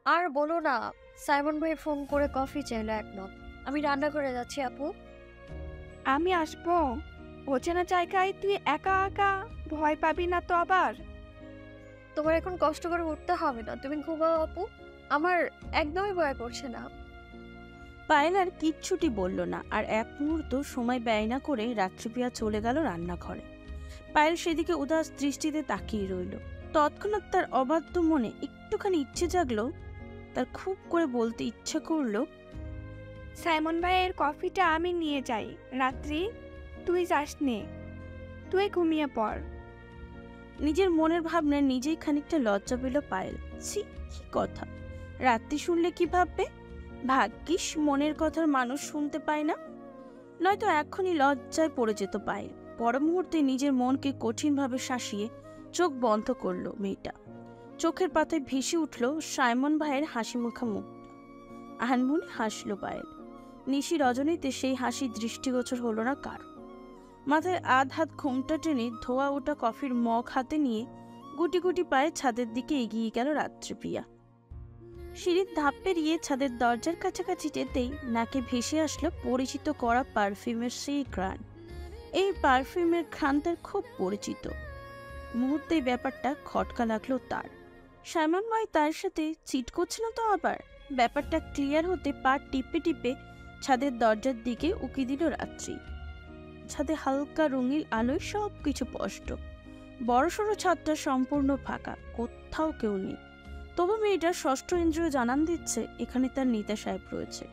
আর বলো না, সাইমন ভাই ফোন করে কফি চাইলো এক মগ। আমি রান্না করে যাচ্ছি আপু। আমি আসবো। অচেনা জায়গায় তুই একা একা ভয় পাবি না তো আবার? তোমার এখন কষ্ট করে উঠতে হবে না, তুমি ঘুমাও আপু। আমার একদমই ভয় করছে না। পায়েল আর কিচ্ছুটি বলল না, আর এক মুহূর্ত সময় ব্যয় না করে রাত্রিপ্রিয়া চলে গেল রান্নাঘরে। পায়েল সেদিকে উদাস দৃষ্টিতে তাকিয়ে রইল। তৎক্ষণাৎ তার অবাধ্য মনে একটুখানি ইচ্ছে জাগলো। তার খুব করে বলতে ইচ্ছে করলো, সাইমন ভাইয়ের কফিটা আমি নিয়ে যাই। রাত্রি, তুই যাস নে, তুই ঘুমিয়ে পড়। নিজের মনের ভাবনায় নিজেই খানিকটা লজ্জা পেল পায়েল। ছি, কি কথা! রাত্রি শুনলে কি ভাববে? ভাগ্যিস মনের কথার মানুষ শুনতে পায় না, নয়তো এখনই লজ্জায় পড়ে যেত পায়েল। পর মুহূর্তে নিজের মনকে কঠিনভাবে শাসিয়ে চোখ বন্ধ করলো মেয়েটা। চোখের পাতায় ভেসে উঠল সাইমন ভাইয়ের হাসি মুখা মুখটা। আনমনে হাসলো পায়েল। নিশি রজনীতে সেই হাসি দৃষ্টিগোচর হলো না কার। মাথায় আধ হাত ঘোমটা টেনে ধোয়া ওটা কফির মগ হাতে নিয়ে গুটি গুটি পায়ে ছাদের দিকে এগিয়ে গেল রাত্রিপ্রিয়া। সিঁড়ির ধাপ পেরিয়ে ছাদের দরজার কাছাকাছি যেতেই নাকে ভেসে আসলো পরিচিত করা পারফিউমের সেই ঘ্রাণ। এই পারফিউমের ঘ্রাণ তার খুব পরিচিত। মুহূর্তেই ব্যাপারটা খটকা লাগলো তার। সাইমনময় তার সাথে চিট করছে না তো আবার? ব্যাপারটা ক্লিয়ার হতে পা টিপে টিপে ছাদের দরজার দিকে উকি দিল রাত্রি। ছাদে হালকা রঙিন আলোয় সব কিছু স্পষ্ট। বড়সড় ছাদটা সম্পূর্ণ ফাঁকা, কোথাও কেউ নেই। তবু মেয়েটা ষষ্ঠ ইন্দ্রিয় জানান দিচ্ছে এখানে তার নেতা সাহেব রয়েছে।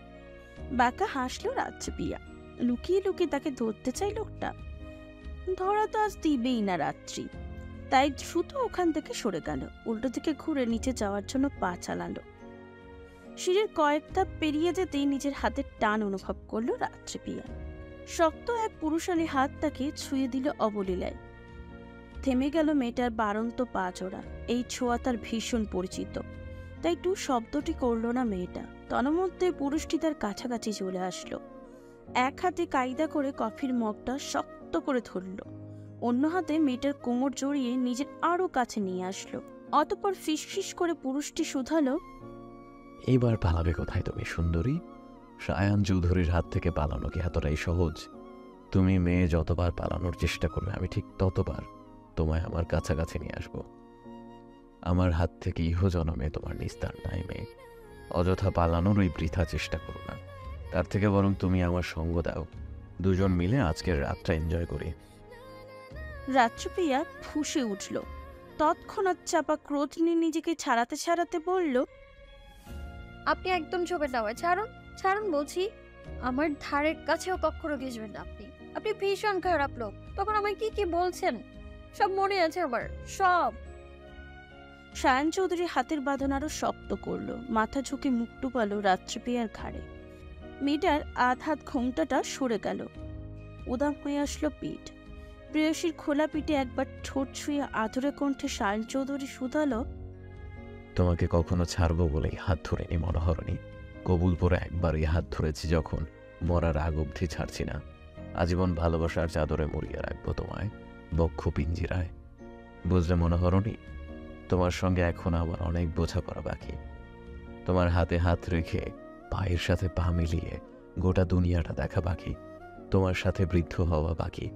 বাঁকা হাসলো রাত্রিপ্রিয়া। লুকিয়ে লুকিয়ে তাকে ধরতে চাই লোকটা। ধরা তো আজ দিবেই না রাত্রি, তাই দ্রুত ওখান থেকে সরে গেল। উল্টো দিকে ঘুরে নিচে যাওয়ার জন্য পা চালালো। সিঁড়ির কয়েক ধাপ পেরিয়ে যেতেই নিজের হাতের টান অনুভব করলো রাত্রিপ্রিয়া। শক্ত এক পুরুষালী হাত তাকে ছুঁয়ে দিল অবলীলায়। থেমে গেল মেয়েটার বাড়ন্ত পা জোড়া। এই ছোঁয়া তার ভীষণ পরিচিত, তাই টু শব্দটি করল না মেয়েটা। তন্মধ্যে পুরুষটি তার কাছাকাছি চলে আসলো। এক হাতে কায়দা করে কফির মগটা শক্ত করে ধরল, অন্য হাতে মেয়েটার কোমর জড়িয়ে নিজের আরো কাছে নিয়ে আসলো। অতঃপর ফিসফিস করে পুরুষটি শুধালো, এইবার পালাবে কোথায় তুমি সুন্দরী? সায়ান চৌধুরীর হাত থেকে পালানো কি এতটাই সহজ? তুমি মেয়ে যতবার পালানোর চেষ্টা করবে আমি ঠিক ততবার তোমায় আমার কাছাকাছি নিয়ে আসব। আমার হাত থেকে ইহজনমে তোমার নিস্তার নাই মেয়ে। অযথা পালানোর ওই বৃথা চেষ্টা করো না, তার থেকে বরং তুমি আমার সঙ্গ দাও। দুজন মিলে আজকের রাতটা এনজয় করি। রাত্রিপ্রিয়া ফুঁসে উঠল। তৎক্ষণাৎ চাপা ক্রোধ নিয়ে নিজেকে ছাড়াতে ছাড়াতে বলল, আপনি একদম চোখের নামায় ছাড়ুন, ছাড়ুন বলছি। আমার ধারের কাছেও কখনো ঘেসবেন না আপনি। আপনি ভীষণ খারাপ লোক। তখন আমায় কি কি বলছেন সব মনে আছে আমার, সব। সায়ন চৌধুরী হাতের বাঁধন আরো শক্ত করলো। মাথা ঝুঁকে মুখ টুপালো রাত্রিপ্রিয়ার ঘাড়ে। মেয়েটার আধ হাত ঘোমটাটা সরে গেল। উদাম হয়ে আসলো পিঠ। প্রেয়সীর খোলা পিঠে একবার ঠোঁট ছুঁয়ে আধুরে কণ্ঠে সায়ন চৌধুরী শুধালো, তোমাকে কখনো ছাড়বো বলেই হাত ধরেনি মনোহরণী। কবুল পরে একবারই হাত ধরেছি যখন, মরার আগ অবধি ছাড়ছি না। আজীবন ভালোবাসার চাদরে মুড়িয়ে রাখবো তোমায়, বক্ষ পিঞ্জিরায়। বুঝলে মনোহরণী, তোমার সঙ্গে এখন আমার অনেক বোঝাপড়া বাকি। তোমার হাতে হাত রেখে পায়ের সাথে পা মিলিয়ে গোটা দুনিয়াটা দেখা বাকি। তোমার সাথে বৃদ্ধ হওয়া বাকি।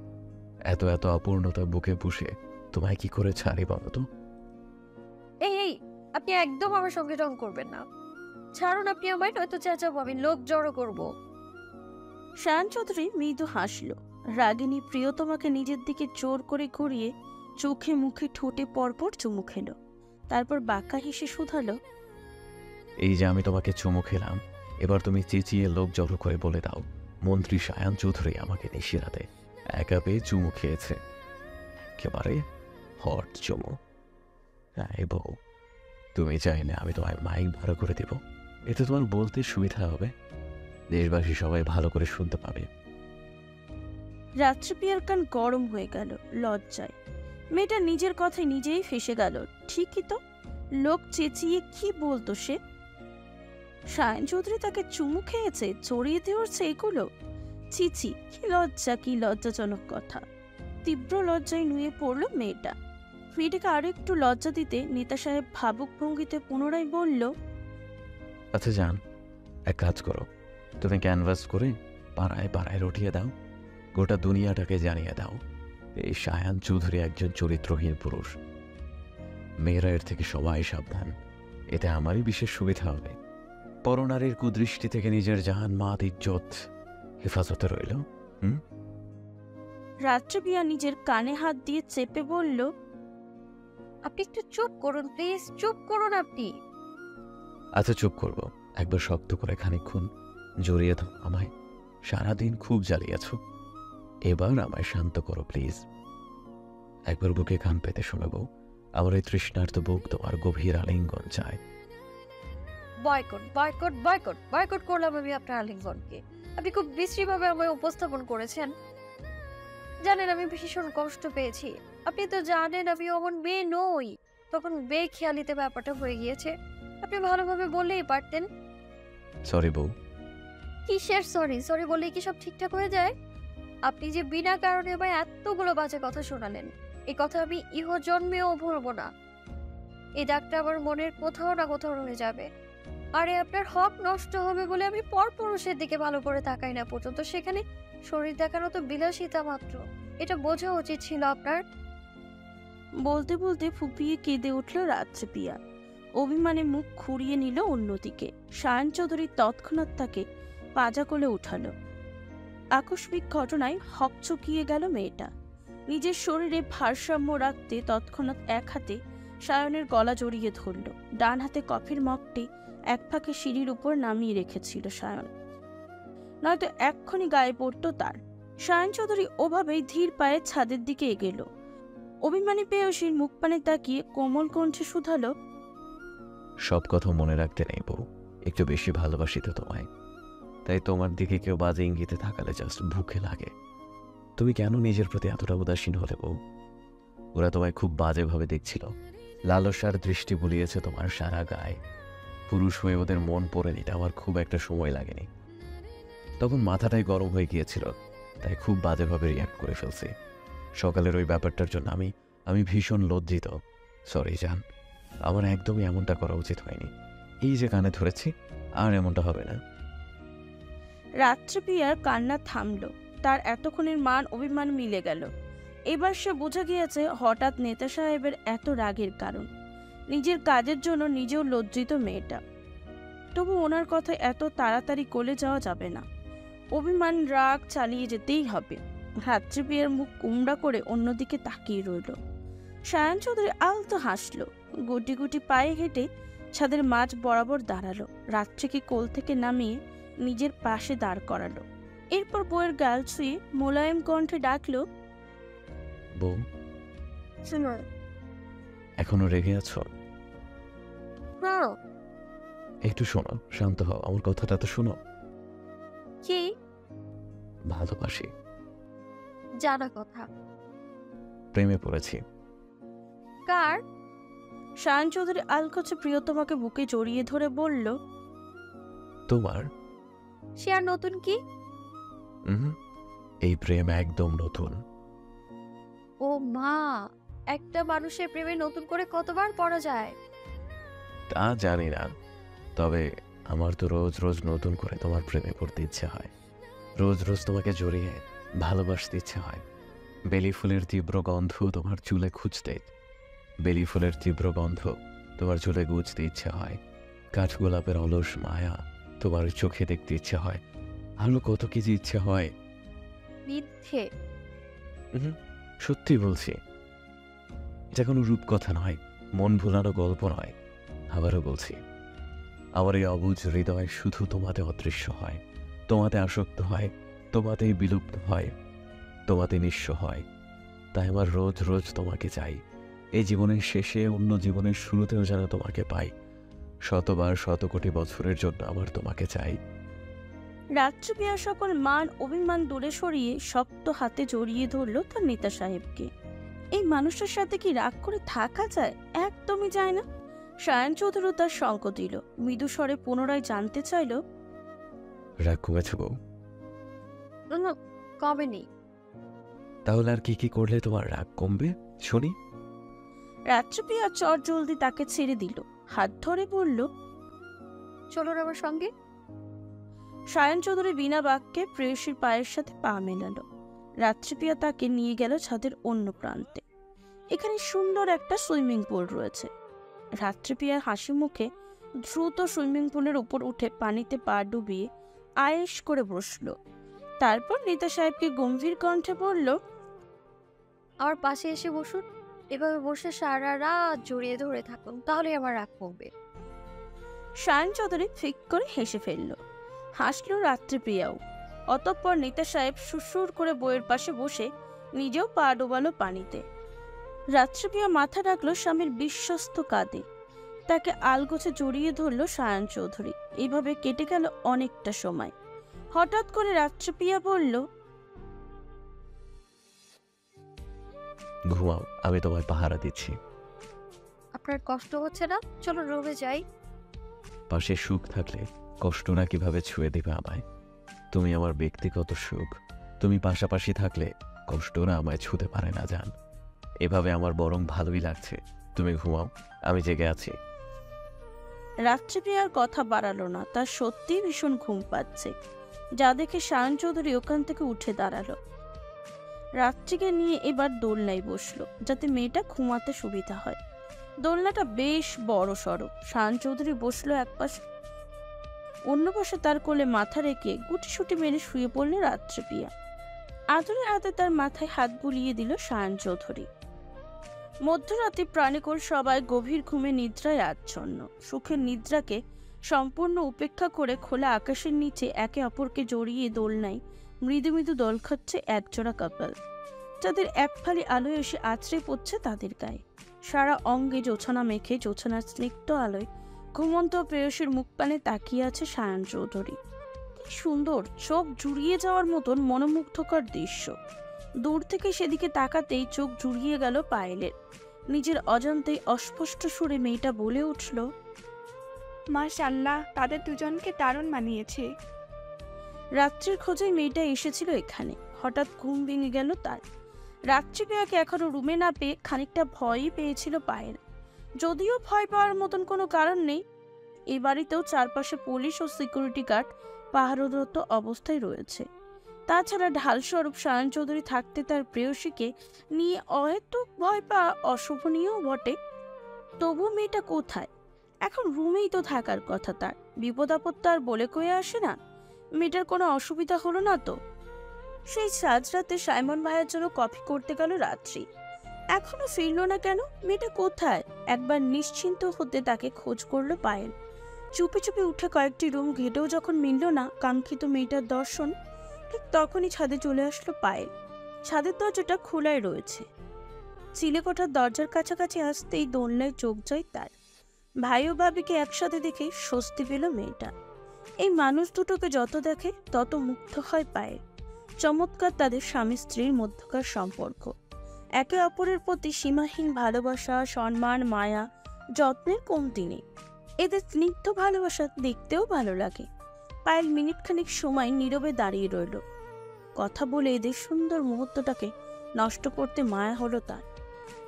এত এত অপূর্ণতা বুকে পুষে তোমায় কি করে ছাড়ি বলো তো? এই এই, আপনি একদম আমার সঙ্গে রং করবেন না। ছাড়ুন আপনি আমায়, নয়তো চেঁচাবো আমি, লোক জড়ো করবো। সায়ন চৌধুরী মৃদু হাসল। রাগিনী প্রিয়তমাকে নিজের দিকে জোর করে ঘুরিয়ে চোখে মুখে ঠোঁটে পরপর চুমু খেলো। তারপর বাঁকা হেসে শুধালো, এই যে আমি তোমাকে চুমু খেলাম, এবার তুমি চেঁচিয়ে লোক জড়ো করে বলে দাও মন্ত্রী সায়ান চৌধুরী আমাকে নিশিরাতে একা পেয়ে চুমু খেয়েছে। একেবারে হট চুমু। এই বউ, তুমি চাইলে আমি তোমায় মাইক ভাড়া করে দেব, এতে তোমার বলতে সুবিধা হবে। দেশবাসী সবাই ভালো করে শুনতে পাবে। রাত্রিপ্রিয়ার কান গরম হয়ে গেল লজ্জায়। মেয়েটা নিজের কথায় নিজেই ফেঁসে গেল। ঠিকই তো, লোক চেঁচিয়ে কি বলতো সে? সায়ন চৌধুরী তাকে চুমু খেয়েছে, চড়িয়ে ধরছে এগুলো। ছিছি, কি লজ্জা, কি লজ্জাজনক কথা। তীব্র লজ্জায় নুয়ে পড়ল মেয়েটা। মেয়েটাকে আরো একটু লজ্জা দিতে নেতা সাহেব ভাবুক ভঙ্গিতে পুনরায় বলল, আচ্ছা যান, এক কাজ করো, তুমি ক্যানভাস করে পাড়ায় পাড়ায় রটিয়ে দাও, গোটা দুনিয়াটাকে জানিয়ে দাও এই সায়ান চৌধুরী একজন চরিত্রহীন পুরুষ। মেয়েরা এর থেকে সবাই সাবধান, এতে আমারই বিশেষ সুবিধা হবে। পরনারীর কুদৃষ্টি থেকে নিজের জাহান মাত ইজ্জত হেফাজতে রইল। রাত্রিপিয়া নিজের কানে হাত দিয়ে চেপে বলল, আপনি একটু চুপ করুন প্লিজ, চুপ করুন আপনি। আচ্ছা চুপ করব, একবার শক্ত করে খানিকক্ষণ জড়িয়ে দাও আমায়। সারাদিন খুব জ্বালিয়েছ, এবার আমায় শান্ত করো প্লিজ। একবার বুকে কান পেতে শোনাবো, আমার এই তৃষ্ণার্ত বুক তোমার গভীর আলিঙ্গন চায়। বয়কট বয়কট বয়কট বয়কট করলাম আমি আপনার আলিঙ্গনকে। আপনি খুব বিশ্রীভাবে আমায় উপস্থাপন করেছেন। জানেন আমি ভীষণ কষ্ট পেয়েছি। আপনি তো জানেন আমি অমন মেয়ে নই। তখন বেখেয়ালিতে ব্যাপারটা হয়ে গিয়েছে। আপনি ভালোভাবে বললেই পারতেন। সরি বউ। কিসের সরি? সরি বললেই কি সব ঠিকঠাক হয়ে যায়? আপনি যে বিনা কারণে আমায় এতগুলো বাজে কথা শোনালেন, এই কথা আমি ইহজন্মেও ভুলবো না। এই দাগটা আমার মনের কোথাও না কোথাও রয়ে যাবে। আরে আপনার হক নষ্ট হবে বলে আমি পরপুরুষের দিকে ভালো করে তাকাই না পর্যন্ত, সেখানে শরীর দেখানো তো বিলাসিতা মাত্র। এটা বোঝা উচিত ছিল আপনার। বলতে বলতে ফুপিয়ে কেঁদে উঠল রাত্রিপিয়া। অভিমানে মুখ খুঁড়িয়ে নিল অন্যদিকে। সায়ন চৌধুরী তৎক্ষণাৎ তাকে পাজা কোলে উঠালো। আকস্মিক ঘটনায় হকচকিয়ে গেল মেয়েটা। নিজের শরীরে ভারসাম্য রাখতে তৎক্ষণাৎ এক হাতে সায়নের গলা জড়িয়ে ধরল, ডান হাতে কফির মগটি এক ফাঁকে সিঁড়ির উপর নামিয়ে রেখেছিল সায়ন, নয়তো এক্ষুনি গায়ে পড়তো তার। সায়ন চৌধুরী ওভাবেই ধীর পায়ে ছাদের দিকে এগেল। অভিমানী পেয়সীর মুখ পানে তাকিয়ে কোমল কণ্ঠে শুধালো, সব কথা মনে রাখতে নেই বউ, একটু বেশি ভালোবাসি তো তোমায়, তাই তোমার দিকে কেউ বাজে ইঙ্গিতে থাকালে জাস্ট বুকে লাগে। তুমি কেন নিজের প্রতি এতটা উদাসীন হলে বউ? ওরা তোমায় খুব বাজেভাবে দেখছিল, লালসার দৃষ্টি বুলিয়েছে তোমার সারা গায়ে। পুরুষ হয়ে ওদের মন পড়ে নিতে আমার খুব একটা সময় লাগেনি। তখন মাথাটাই গরম হয়ে গিয়েছিল, তাই খুব বাজেভাবে রিয়াক্ট করে ফেলছি। সকালের ওই ব্যাপারটার জন্য আমি ভীষণ লজ্জিত। সরি জান, আমার একদমই এমনটা করা উচিত হয়নি। এই যে কানে ধরেছি, আর এমনটা হবে না। রাত্রিপিয়ার কান্না থামল। তার এতক্ষণের মান অভিমান মিলে গেল। এবার সে বোঝা গিয়েছে হঠাৎ নেতা সাহেবের এত রাগের কারণ। নিজের কাজের জন্য নিজেও লজ্জিত মেয়েটা। তবু ওনার কথা এত তাড়াতাড়ি গলে যাওয়া যাবে না। অভিমান রাগ চালিয়ে যেতেই হবে। রাত্রিপিয়ার মুখ কুমড়া করে অন্যদিকে তাকিয়ে রইল। সায়ন চৌধুরী আলতো হাসল, গুটি গুটি পায়ে হেঁটে ছাদের মাঝ বরাবর দাঁড়ালো। রাত্রিকে কোল থেকে নামিয়ে নিজের পাশে দাঁড় করালো। এরপর বউয়ের গাল ছুঁয়ে মোলায়েম কণ্ঠে ডাকলো, বউ এখনো রেগে আছো? একটু শোনো, শান্ত হও, আমার কথাটা তো শোনো। কি? ভালোবাসি। জানা কথা। প্রেমে পড়েছি। কার? সায়ন চৌধুরী আলকোচে প্রিয়তমাকে বুকে জড়িয়ে ধরে বলল, তোমার। সে আর নতুন কি? এই প্রেম একদম নতুন। ও মা, একটা মানুষের প্রেমে নতুন করে কতবার পড়া যায়? তা জানি না, তবে আমার তো রোজ রোজ নতুন করে তোমার প্রেমে পড়তে ইচ্ছে হয়। রোজ রোজ তোমাকে জড়িয়ে ভালোবাসতে ইচ্ছে হয়। বেলি ফুলের তীব্র গন্ধ তোমার চুলে খুঁজতে, বেলি ফুলের তীব্র গন্ধ তোমার চুলে গুজতে ইচ্ছে হয়। কাঠগোলাপের অলস মায়া তোমার চোখে দেখতে ইচ্ছে হয়। আরো কত কিছু ইচ্ছে হয়। মিথ্যে। সত্যি বলছি, এটা কোনো রূপকথা নয়, মন ভুলানো গল্প নয়। আবারও বলছি, আমার এই অবুঝ হৃদয় শুধু তোমাতে অদৃশ্য হয়, তোমাতে আসক্ত হয়, তোমাতেই বিলুপ্ত হয়, তোমাতে নিঃস্ব হয়। তাই আমার রোজ রোজ তোমাকে চাই। এই জীবনের শেষে, অন্য জীবনের শুরুতেও যেন তোমাকে পাই। শতবার শত কোটি বছরের জন্য আমার তোমাকে চাই। রাত্রিপিয়া সকল মান অভিমান দূরে সরিয়ে শক্ত হাতে জড়িয়ে ধরল তার নেতা সাহেবকে। এই মানুষটার সাথে কি রাগ করে থাকা যায়? একদমই যায় না। সায়ন চৌধুরী তার শঙ্ক দিল, মৃদু স্বরে পুনরায় জানতে চাইল, রাগ কমেছে বউ? কমেনি। তাহলে আর কি কি করলে তোমার রাগ কমবে শুনি? রাত্রিপিয়া চট জলদি তাকে ছেড়ে দিল, হাত ধরে বলল, চলুন আমার সঙ্গে। সায়ন চৌধুরী বিনা বাক্যে প্রেয়সীর পায়ের সাথে পা মেলালো। রাত্রিপ্রিয়া তাকে নিয়ে গেল ছাদের অন্য প্রান্তে। এখানে সুন্দর একটা সুইমিং পুল রয়েছে। রাত্রিপ্রিয়ার হাসি মুখে দ্রুত সুইমিং পুলের উপর উঠে পানিতে পা ডুবিয়ে আয়েশ করে বসল। তারপর নেতা সাহেবকে গম্ভীর কণ্ঠে বলল, আমার পাশে এসে বসুন। এভাবে বসে সারা রাত জড়িয়ে ধরে থাকুন, তাহলে আমার রাগ কমবে। সায়ন চৌধুরী ফিক করে হেসে ফেলল। হাসল রাত্রিপ্রিয়াও। অতঃপর নেতা সাহেব সুসুর করে বইয়ের পাশে বসে নিজেও পা ডোবালো পানিতে। রাত্রিপ্রিয়া মাথা রাখলো স্বামীর বিশ্বস্ত কাঁধে। তাকে আলগোছে জড়িয়ে ধরল সায়ন চৌধুরী। এইভাবে কেটে গেল অনেকটা সময়। হঠাৎ করে রাত্রিপ্রিয়া বলল, ঘুমাও, আমি তোমায় পাহারা দিচ্ছি। আপনার কষ্ট হচ্ছে না? চলো রুমে যাই। পাশে সুখ থাকলে কষ্ট না কিভাবে ছুঁয়ে দেবে আমায়? তুমি আমার ব্যক্তিগত সুখ। তুমি পাশাপাশি থাকলে কষ্ট না আমায় ছুঁতে পারে না জান। এভাবে আমার বরং ভালোই লাগছে। তুমি ঘুমাও, আমি জেগে আছি। রাত্রিপ্রিয়ার কথা বাড়ালো না। তার সত্যিই ভীষণ ঘুম পাচ্ছে, যা দেখে সায়ন চৌধুরী ওখান থেকে উঠে দাঁড়ালো। রাত্রিকে নিয়ে এবার দোলনায় বসলো, যাতে মেয়েটা ঘুমাতে সুবিধা হয়। দোলনাটা বেশ বড় সড়ো। সায়ন চৌধুরী বসলো এক পাশে, অন্য পাশে তার কোলে মাথা রেখে গুটিসুটি মেরে শুয়ে পড়লে রাত্রিপ্রিয়া। আদরের হাতে তার মাথায় হাত বুলিয়ে দিল সায়ন চৌধুরী। মধ্যরাতে প্রাণীকুল সবাই গভীর ঘুমে নিদ্রায় আচ্ছন্ন। সুখের নিদ্রাকে সম্পূর্ণ উপেক্ষা করে খোলা আকাশের নিচে একে অপরকে জড়িয়ে দোলনায় মৃদু মৃদু দোল খাচ্ছে একজোড়া কাপল, যাদের এক ফালি আলোয় এসে আছড়ে পড়ছে তাদের গায়ে। সারা অঙ্গে জোছনা মেখে জোছনার স্নিগ্ধ আলোয় ঘুমন্ত প্রেয়সীর মুখ পানে তাকিয়ে আছে সায়ন চৌধুরী। কি সুন্দর, চোখ জুড়িয়ে যাওয়ার মতন মনোমুগ্ধকর দৃশ্য। দূর থেকে সেদিকে তাকাতেই চোখ জুড়িয়ে গেল পায়েলের। নিজের অজান্তেই অস্পষ্ট সুরে মেয়েটা বলে উঠল, মাশাআল্লাহ, তাদের দুজনকে দারুণ মানিয়েছে। রাত্রির খোঁজে মেয়েটা এসেছিল এখানে। হঠাৎ ঘুম ভেঙে গেল তার। রাত্রিপ্রিয়াকে এখনো রুমে না পেয়ে খানিকটা ভয়ই পেয়েছিল পায়েল। যদিও ভয় পাওয়ার মতন কোনো কারণ নেই। এই বাড়িতেও চারপাশে পুলিশ ও সিকিউরিটি গার্ড পাহারারত অবস্থায় রয়েছে। তাছাড়া ঢালস্বরূপ সায়ন চৌধুরী থাকতে তার প্রেয়সীকে নিয়ে অহেতুক ভয় পাওয়া অশোভনীয় বটে। তবু মেয়েটা কোথায়? এখন রুমেই তো থাকার কথা তার। বিপদ আপদ তো আর বলে কয়ে আসে না। মেয়েটার কোনো অসুবিধা হলো না তো? সেই সাজরাতে সাইমন ভাইয়ের জন্য কফি করতে গেল রাত্রি। এখনো ফিরল না কেন? মেয়েটা কোথায়? একবার নিশ্চিন্ত হতে তাকে খোঁজ করলো পায়েল। চুপি চুপি উঠে কয়েকটি রুম ঘেটেও যখন মিলল না কাঙ্ক্ষিত মেয়েটার দর্শন, ঠিক তখনই ছাদে চলে আসলো পায়েল। ছাদের দরজাটা খোলাই রয়েছে। চিলেকোঠার দরজার কাছাকাছি আসতেই দোলনায় চোখ যায় তার। ভাই ও ভাবিকে একসাথে দেখে স্বস্তি পেল মেয়েটা। এই মানুষ দুটোকে যত দেখে তত মুগ্ধ হয় পায়েল। চমৎকার তাদের স্বামী স্ত্রীর মধ্যকার সম্পর্ক। একে অপরের প্রতি সীমাহীন ভালোবাসা, সম্মান, মায়া, যত্নের কমতি নেই। এদের স্নিগ্ধ ভালোবাসা দেখতেও ভালো লাগে। পায়েল মিনিটখানিক সময় নীরবে দাঁড়িয়ে রইল। কথা বলে এদের সুন্দর মুহূর্তটাকে নষ্ট করতে মায়া হলো তার।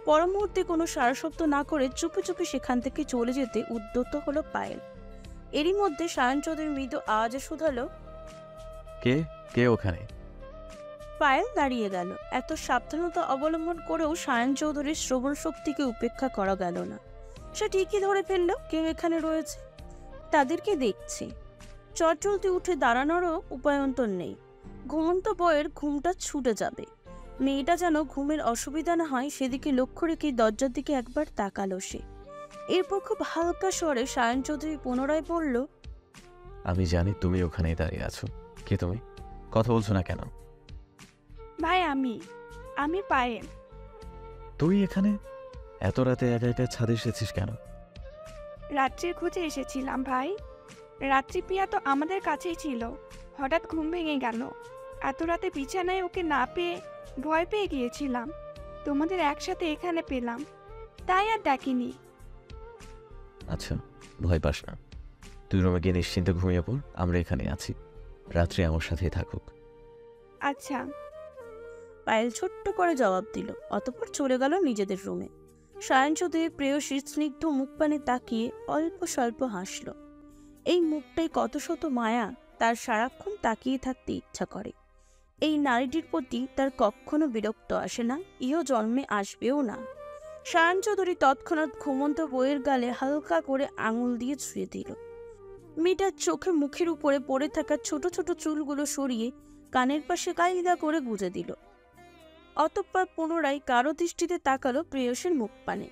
পর মুহূর্তে কোনো সারাশব্দ না করে চুপি চুপি সেখান থেকে চলে যেতে উদ্যত হলো পায়েল। এরই মধ্যে সায়ন চৌধুরী মৃদু আওয়াজে শুধালো, কে কে ওখানে? পায়েল দাঁড়িয়ে গেল। এত সাবধানতা অবলম্বন করেও সায়ন চৌধুরীর শ্রবণ শক্তিকে উপেক্ষা করা গেল না। সে ঠিকই ধরে ফেলল কেউ এখানে রয়েছে, তাদেরকে দেখছে। চটজলদি উঠে দাঁড়ানোরও উপায়ন্তর নেই। ঘুমন্ত বইয়ের ঘুমটা ছুটে যাবে। মেয়েটা যেন ঘুমের অসুবিধা না হয় সেদিকে লক্ষ্য রেখে দরজার দিকে একবার তাকালো সে। এরপর খুব হালকা স্বরে সায়ন চৌধুরী পুনরায় বলল, আমি জানি তুমি ওখানেই দাঁড়িয়ে আছো। কে তুমি? কথা বলছো না কেন? ভাই, আমি পায়েল। তুই এখানে এত রাতে একা একা ছাদে এসেছিস কেন? রাত্রির খোঁজে এসেছিলাম ভাই। রাত্রিপ্রিয়া তো আমাদের কাছেই ছিল, হঠাৎ ঘুম ভেঙে গেল। এত রাতে বিছানায় ওকে না পেয়ে ভয় পেয়ে গিয়েছিলাম। তোমাদের একসাথে এখানে পেলাম, তাই আর ডাকিনি। আচ্ছা, ভয় পাস না। তুই রুমে গিয়ে নিশ্চিন্তে ঘুমিয়ে পড়, আমরা এখানে আছি। রাত্রে আমার সাথেই থাকুক। আচ্ছা। পায়েল ছোট্ট করে জবাব দিল। অতঃপর চলে গেল নিজেদের রুমে। সায়ন চৌধুরী প্রেয়সীর স্নিগ্ধ মুখ পানে তাকিয়ে অল্প স্বল্প হাসল। এই মুখটাই কত শত মায়া, তার সারাক্ষণ তাকিয়ে থাকতে ইচ্ছা করে। এই নারীটির প্রতি তার কখনো বিরক্ত আসে না, ইহ জন্মে আসবেও না। সায়ন চৌধুরী তৎক্ষণাৎ ঘুমন্ত বইয়ের গালে হালকা করে আঙুল দিয়ে ছুঁয়ে দিল। মেয়েটার চোখে মুখের উপরে পড়ে থাকা ছোট ছোট চুলগুলো সরিয়ে কানের পাশে কায়দা করে গুজে দিল। অতঃপর পুনরায় কারো দৃষ্টিতে তাকালো প্রেয়সীর মুখ পানে।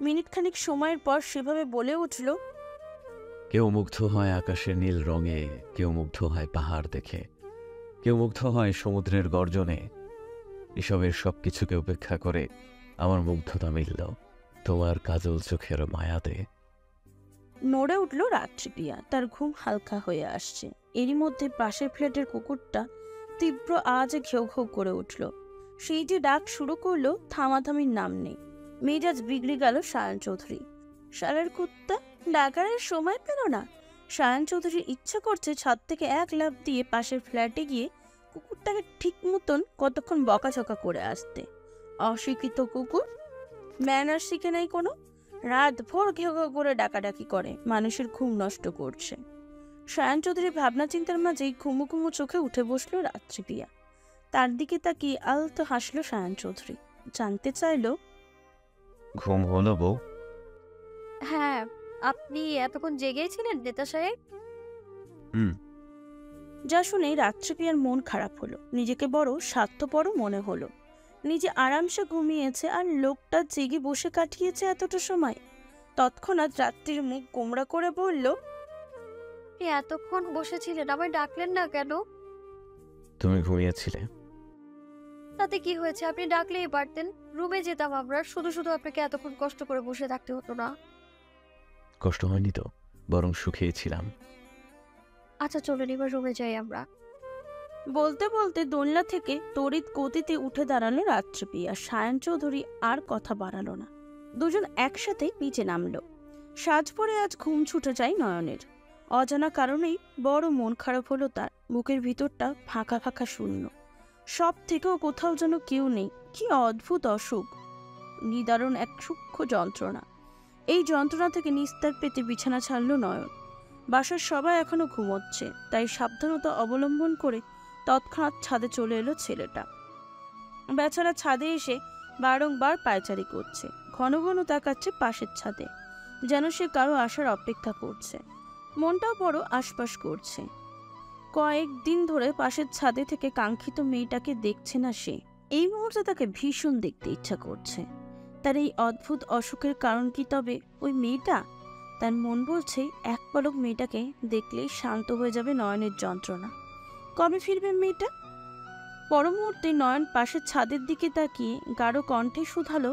মিনিটখানিক সময়ের পর সেভাবে বলে উঠল, কেউ মুগ্ধ হয় আকাশের নীল রঙে, কেউ মুগ্ধ হয় পাহাড় দেখে, কেউ মুগ্ধ হয় সমুদ্রের গর্জনে। এসবের সবকিছুকে উপেক্ষা করে আমার মুগ্ধতা মিলল তোমার কাজল চোখের মায়াতে। নড়ে উঠল রাত্রিপ্রিয়া। তার ঘুম হালকা হয়ে আসছে। এরই মধ্যে পাশের ফ্ল্যাটের কুকুরটা তীব্র আওয়াজে ঘেউ ঘেউ করে উঠল। সেই যে ডাক শুরু করলো, থামাথামির নাম নেই। মেজাজ বিগড়ে গেল সায়ন চৌধুরী। শালার কুত্তা, ডাকার আর সময় পেল না। সায়ন চৌধুরীর ইচ্ছা করছে ছাদ থেকে এক লাফ দিয়ে পাশের ফ্ল্যাটে গিয়ে কুকুরটাকে ঠিক মতন কতক্ষণ বকাঝকা করে আসতে। অশিক্ষিত কুকুর, ম্যানার শিখে নাই কোনো। রাত ভোর ঘেউ ঘেউ করে ডাকাডাকি করে, মানুষের ঘুম নষ্ট করছে। সায়ন চৌধুরীর ভাবনা চিন্তার মাঝেই ঘুমু ঘুমু চোখে উঠে বসলো রাত্রিপ্রিয়া। তার দিকে তাকিয়ে আলতো হাসলো সায়ন চৌধুরী। জানতে চাইল, ঘুম হলো বউ? হ্যাঁ, আপনি এতক্ষণ জেগেছিলেন নেতা সাহেব? হুম। যা শুনে রাত্রিপ্রিয়ার মন খারাপ হলো। নিজেকে বড় স্বার্থপর মনে হলো। নিজে আরামসে ঘুমিয়েছে আর লোকটা জেগে বসে কাটিয়েছে এতটা সময়। তৎক্ষণাৎ রাত্রির মুখ গোমড়া করে বলল, আপনি এতক্ষণ বসেছিলেন, আমায় ডাকলেন না কেন? তুমি ঘুমিয়েছিলে। তাতে কি হয়েছে? আপনি ডাকলেই পারতেন, রুমে যেতাম আমরা। শুধু শুধু আপনাকে এতক্ষণ কষ্ট করে বসে থাকতে হতো না। কষ্ট হয়নি তো, বরং সুখেই-ছিলাম। আচ্ছা চলুন এবার রুমে যাই আমরা। বলতে বলতে দোলনা থেকে তড়িৎ গতিতে উঠে দাঁড়ালো রাত্রিপ্রিয়া। সায়ন চৌধুরী আর কথা বাড়ালো না। দুজন একসাথে নিচে নামলো। সাজ পরে আজ ঘুম ছুটে যায় নয়নের। অজানা কারণেই বড় মন খারাপ হলো তার। বুকের ভিতরটা ফাঁকা ফাঁকা শূন্য। সব থেকেও কোথাও যেন কেউ নেই। কি অদ্ভুত অসুখ, নিদারুণ এক সূক্ষ্ম যন্ত্রণা। এই যন্ত্রণা থেকে নিস্তার পেতে বিছানা ছাড়ল নয়ন। বাসার সবাই এখনো ঘুমোচ্ছে, তাই সাবধানতা অবলম্বন করে তৎক্ষণাৎ ছাদে চলে এলো ছেলেটা। বেচারা ছাদে এসে বারংবার পায়চারি করছে, ঘন ঘন তাকাচ্ছে পাশের ছাদে, যেন সে কারো আসার অপেক্ষা করছে। মনটাও বড় আশপাশ করছে। কয়েকদিন ধরে পাশের ছাদে থেকে কাঙ্ক্ষিত মেয়েটাকে দেখছে না সে। এই মুহূর্তে তাকে ভীষণ দেখতে ইচ্ছা করছে। তার এই অদ্ভুত অসুখের কারণ কি তবে ওই মেয়েটা? তার মন বলছে এক পলক মেয়েটাকে দেখলেই শান্ত হয়ে যাবে নয়নের যন্ত্রণা। কবে ফিরবে মেয়েটা? পর মুহূর্তে নয়ন পাশের ছাদের দিকে তাকিয়ে গাঢ় কণ্ঠে শুধালো,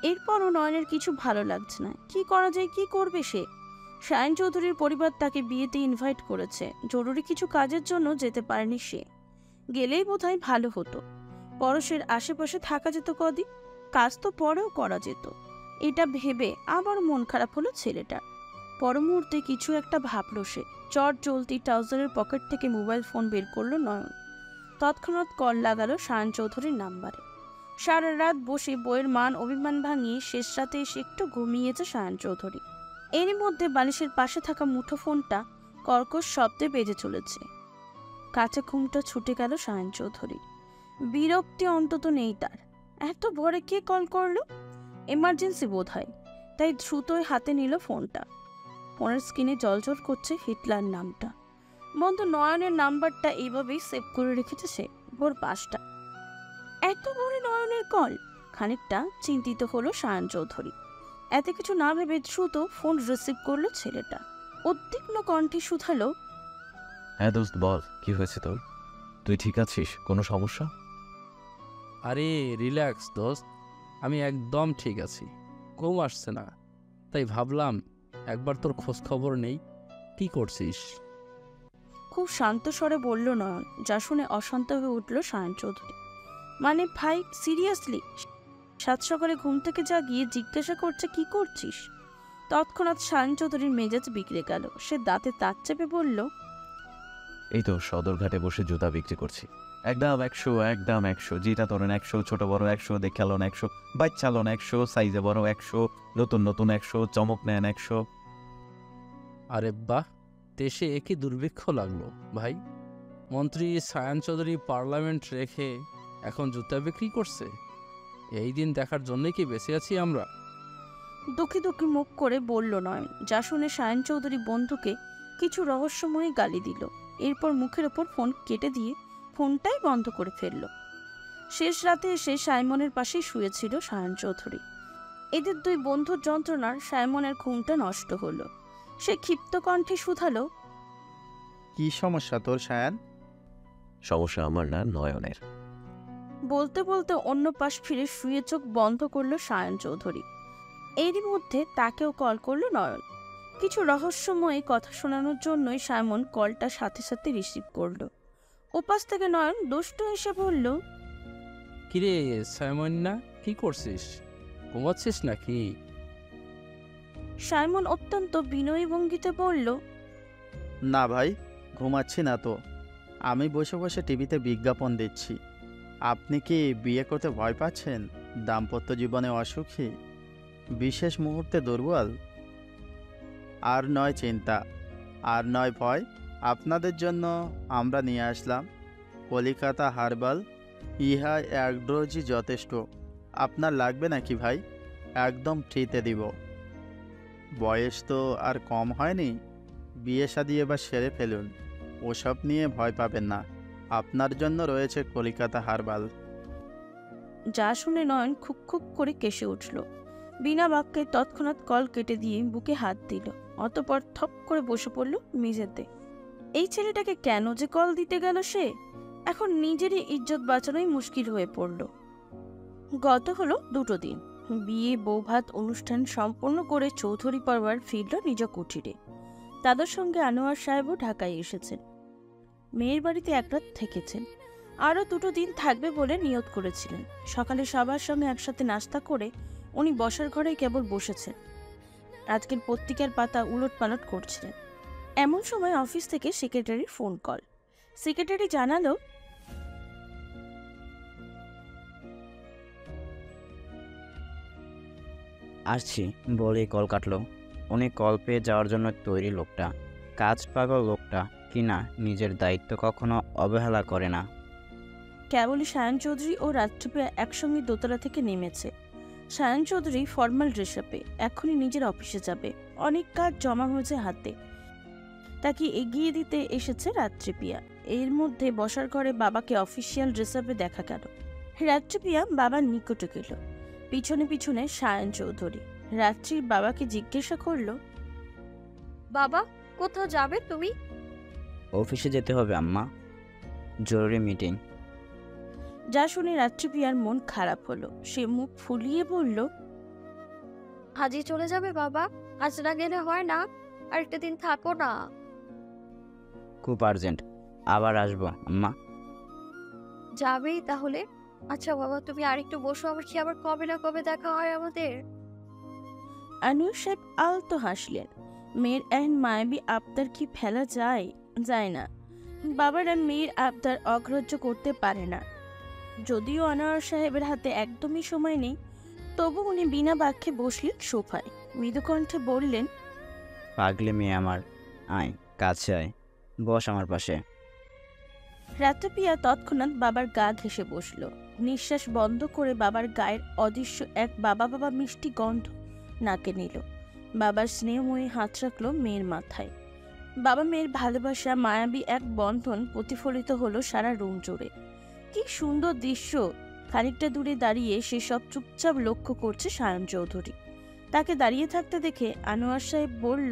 এরপরও নয়নের কিছু ভালো লাগছে না। কি করা যায়, কি করবে সে? সায়ন চৌধুরীর পরিবার তাকে বিয়েতে ইনভাইট করেছে। জরুরি কিছু কাজের জন্য যেতে পারেনি সে। গেলেই বোধহয় ভালো হতো। পরশের আশেপাশে থাকা যেত কদিন, কাজ তো পরেও করা যেত। এটা ভেবে আবার মন খারাপ হলো ছেলেটার। পর মুহূর্তে কিছু একটা ভাবলো সে। চট জলদি ট্রাউজারের পকেট থেকে মোবাইল ফোন বের করলো নয়ন। তৎক্ষণাৎ কল লাগালো সায়ন চৌধুরীর নাম্বারে। সারা রাত বসে বইয়ের মান অভিমান ভাঙিয়ে শেষ রাতে এসে একটু ঘুমিয়েছে সায়ন চৌধুরী। এরই মধ্যে বালিশের পাশে থাকা মুঠো ফোনটা কর্কশ শব্দে বেজে চলেছে। কাছে ঘুমটা ছুটে গেল সায়ন চৌধুরী। বিরক্তি অন্তত নেই তার। এত ভোরে কে কল করলো? এমার্জেন্সি বোধ হয়, তাই দ্রুতই হাতে নিল ফোনটা। ফোনের স্ক্রিনে জলজল করছে হিটলার নামটা। বন্ধু নয়নের নাম্বারটা এইভাবেই সেভ করে রেখেছে সে। ভোর 5টা। এত ভোরে নয়নের কল? খানিকটা চিন্তিত হলো সায়ন চৌধুরী। এত কিছু না ভেবে দ্রুত ফোন রিসিভ করলো ছেলেটা। উদ্বিগ্ন কণ্ঠে শুধালো, হ্যাঁ দোস্ত বল, কি হয়েছে তোর? তুই ঠিক আছিস? কোনো সমস্যা? আরে রিল্যাক্স দোস্ত, আমি একদম ঠিক আছি। ঘুম আসছে না, তাই ভাবলাম একবার তোর খোঁজ খবর নেই। কি করছিস? খুব শান্ত স্বরে বলল নয়ন, যা শুনে অশান্ত হয়ে উঠল সায়ন চৌধুরী। মানে ভাই, সিরিয়াসলি? সাত সকালে ঘুম থেকে জাগিয়ে জিজ্ঞাসা করছে কি করছিস? তৎক্ষণাৎ সায়ন চৌধুরীর মেজাজ বিগড়ে গেল। সে দাঁতে দাঁত চেপে বলল, এই তো সদরঘাটে বসে জুতা বিক্রি করছি, একদম 100, একদম 100, যেটা ধরেন 100, ছোট বড় 100, দেখে লোন 100, বাচ্চা লোন 100, সাইজে বড় 100, নতুন নতুন 100, চমক নেন 100। আরে বাহ, দেশে একই দুর্ভিক্ষ লাগলো ভাই। মন্ত্রী সায়ান চৌধুরী পার্লামেন্ট রেখে এখন জুতা বিক্রি করছে। এই দিন দেখার জন্যই কি বেঁচে আছি আমরা? দুঃখী দুঃখী মুখ করে বলল নয়ন, যা শুনে সায়ন চৌধুরী বন্ধুকে কিছু রহস্যময়ী গালি দিল। এরপর মুখের ওপর ফোন কেটে দিয়ে ফোনটাই বন্ধ করে ফেলল। শেষ রাতে এসে সাইমনের পাশেই শুয়েছিল সায়ন চৌধুরী। এদের দুই বন্ধুর যন্ত্রণার সাইমনের ঘুমটা নষ্ট হলো। সে ক্ষিপ্ত কণ্ঠে শুধালো, কি সমস্যা তোর সায়ান? সমস্যা আমার না, নয়নের। বলতে বলতে অন্য পাশ ফিরে শুয়ে চোখ বন্ধ করলো সায়ন চৌধুরী। এরই মধ্যে তাকেও কল করলো নয়ন। কিছু রহস্যময় কথা শোনানোর জন্যই সাইমন কলটা সাথে সাথে রিসিভ করলো। ওপাশ থেকে নয়ন দুষ্ট হেসে বলল, কিরে সাইমন, না কি করছিস? ঘুমাচ্ছিস নাকি? সাইমন অত্যন্ত বিনয়ী ভঙ্গিতে বলল, না ভাই, ঘুমাচ্ছি না তো। আমি বসে বসে টিভিতে বিজ্ঞাপন দিচ্ছি। আপনি কি বিয়ে করতে ভয় পাচ্ছেন? দাম্পত্য জীবনে অসুখী? বিশেষ মুহূর্তে দুর্বল? আর নয় চিন্তা, আর নয় ভয়। আপনাদের জন্য আমরা নিয়ে আসলাম কলিকাতা হার্বাল। ইহা এক ডোজই যথেষ্ট। আপনার লাগবে নাকি ভাই? একদম ফ্রিতে দিব। বয়স তো আর কম হয়নি। বিয়ে শাদী এবার সেরে ফেলুন। ওসব নিয়ে ভয় পাবেন না। আপনার জন্য রয়েছে কলিকাতা হার্বাল। যা শুনে নয়ন খুক খুক করে কেসে উঠল। বিনা বাক্যে তৎক্ষণাৎ কল কেটে দিয়ে বুকে হাত দিল। অতঃপর থপ করে বসে পড়ল মেঝেতে। এই ছেলেটাকে কেন যে কল দিতে গেল সে? এখন নিজেরই ইজ্জত বাঁচানোই মুশকিল হয়ে পড়ল। গত হলো 2 দিন। বিয়ে বৌভাত অনুষ্ঠান সম্পন্ন করে চৌধুরী পরিবার ফিরল নিজ কুঠিরে। তাদের সঙ্গে আনোয়ার সাহেবও ঢাকায় এসেছেন। মেয়ের বাড়িতে এক রাত থেকেছেন। আরও 2 দিন থাকবে বলে নিয়ত করেছিলেন। সকালে সবার সঙ্গে একসাথে নাস্তা করে উনি বসার ঘরে কেবল বসেছেন। আজকের পত্রিকার পাতা উলট পালট করছিলেন। এমন সময় অফিস থেকে সেক্রেটারির ফোন কল। সেক্রেটারি জানালো, আসছি বলে কল কাটলো। উনি কল পেয়ে যাওয়ার জন্য তৈরি লোকটা। কাজ পাগল লোকটা কিনা নিজের দায়িত্ব কখনো অবহেলা করে না। কেবলই সায়ন চৌধুরী ও রাত্রিপ্রিয়া একসঙ্গে দোতলা থেকে নেমেছে। সায়ন চৌধুরী ফর্মাল ড্রেস আপে এখনই নিজের অফিসে যাবে। অনেক কাজ জমা হয়েছে হাতে, তাকে এগিয়ে দিতে এসেছে রাত্রিপ্রিয়া। এর মধ্যে বসার ঘরে বাবাকে অফিসিয়াল ড্রেস আপে দেখা গেল। রাত্রিপ্রিয়া বাবার নিকটে গেল। পিছনে পিছনে সায়ন চৌধুরী। রাত্রির বাবাকে জিজ্ঞাসা করল, বাবা, কোথাও যাবে তুমি? অফিসে যেতে হবে আম্মা, জরুরি মিটিং। যা শুনে রাত্রিপ্রিয়ার মন খারাপ হলো। সে মুখ ফুলিয়ে বলল, আজই চলে যাবে বাবা? আজ না গেলে হয় না? আর একটা দিন থাকো না। খুব আর্জেন্ট, আবার আসবো আম্মা। যাবেই তাহলে? আচ্ছা বাবা, তুমি আরেকটু বসো, আবার কি আবার কবে না কবে দেখা হয় আমাদের। আনোয়ার সাহেব আলতো হাসলেন। মেয়ের এহেন মায়াবী আবদার কি ফেলা যায়? যায় না। বাবারা মেয়ের আবদার অগ্রাহ্য করতে পারে না। যদিও আনোয়ার সাহেবের হাতে একদমই সময় নেই, তবু উনি বিনা বাক্যে বসলেন সোফায়। মৃদুকণ্ঠে বললেন, পাগলি মেয়ে আমার, আয় কাছে আয়, বস আমার পাশে। রাত্রিপ্রিয়া তৎক্ষণাৎ বাবার গা ঘেঁষে বসল। নিঃশ্বাস বন্ধ করে বাবার গায়ের অদৃশ্য এক বাবা বাবা মিষ্টি গন্ধ নাকে নিল। বাবার স্নেহময়ী হাত রাখল মেয়ের মাথায়। বাবা মেয়ের ভালোবাসা মায়াবী এক বন্ধন প্রতিফলিত হলো সারা রুম জুড়ে। কি সুন্দর দৃশ্য! খানিকটা দূরে দাঁড়িয়ে সেসব চুপচাপ লক্ষ্য করছে সায়ন চৌধুরী। তাকে দাঁড়িয়ে থাকতে দেখে আনোয়ার সাহেব বলল,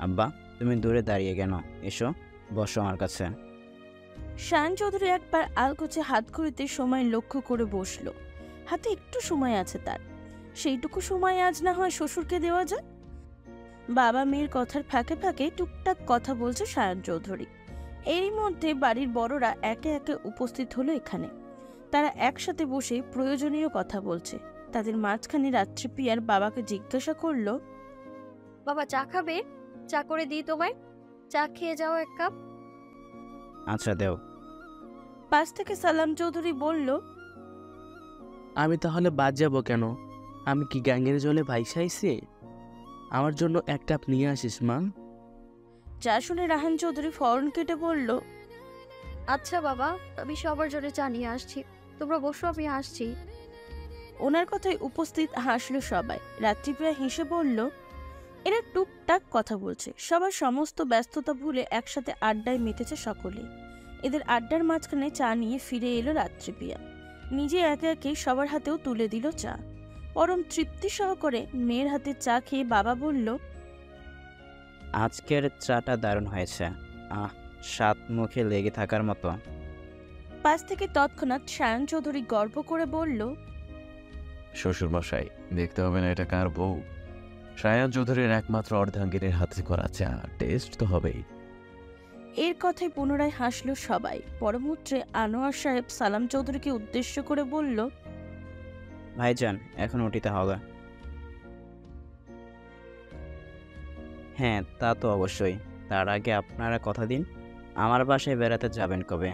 আব্বা তুমি দূরে দাঁড়িয়ে কেন? এসো বসো আমার কাছে। সায়ন চৌধুরী একবার আলকোচে হাত ঘড়িতে সময় লক্ষ্য করে বসল। হাতে একটু সময় আছে তার। সেইটুকু সময় আজ না হয় শ্বশুরকে দেওয়া যায়। বাবা মেয়ের কথার ফাঁকে ফাঁকে টুকটাক কথা বলছে সায়ন চৌধুরী। এরই মধ্যে বাড়ির বড়রা একে একে উপস্থিত হলো এখানে। তারা একসাথে বসে প্রয়োজনীয় কথা বলছে। তাদের মাঝখানে রাত্রিপ্রিয়ার বাবাকে জিজ্ঞাসা করলো, বাবা, চা খাবে? চা করে দিই তোমায়। চা খেয়ে যাও 1 কাপ। আচ্ছা দেও। পাশ থেকে সালাম চৌধুরী বলল, আমি তাহলে বাদ যাব কেন? আমি কি গ্যাঙ্গের জলে ভাইসাইছি? আমার জন্য এক কাপ নিয়ে আসিস মা। যা শুনে রাহান চৌধুরী ফরন কেটে বলল, আচ্ছা বাবা, আমি সবার জন্য চা নিয়ে আসছি, তোমরা বসো, আমি আসছি। ওনার কথায় উপস্থিত হাসল সবাই। রাত্রিপ্রিয়া হেসে বলল, এরা টুকটাক কথা বলছে, সবার সমস্ত ব্যস্ততা ভুলে একসাথে আড্ডায় মেতেছে সকলে। এদের আড্ডার মাঝখানে চা নিয়ে ফিরে এলো রাত্রিপ্রিয়া। নিজে একে একে সবার হাতেও তুলে দিল চা। পরম তৃপ্তি সহকারে মেয়ের হাতে চা খেয়ে বাবা বলল, আজকের চাটা দারুণ হয়েছে। স্বাদ মুখে লেগে থাকার মতো। পাশ থেকে তৎক্ষণাৎ সায়ন চৌধুরী গর্ব করে বলল, শ্বশুরমশাই, দেখতে হবে না এটা কার বউ? সায়ান চৌধুরীর একমাত্র অর্ধাঙ্গিনীর হাতে করা চা, টেস্ট তো হবেই। এর কথায় পুনরায় হাসল সবাই। পরমূত্রে আনোয়ার সাহেব সালাম চৌধুরীকে উদ্দেশ্য করে বলল, ভাইজান, এখন উঠিতে হবে। হ্যাঁ, তা তো অবশ্যই। তার আগে আপনারা কথা দিন, আমার বাসায় বেড়াতে যাবেন কবে?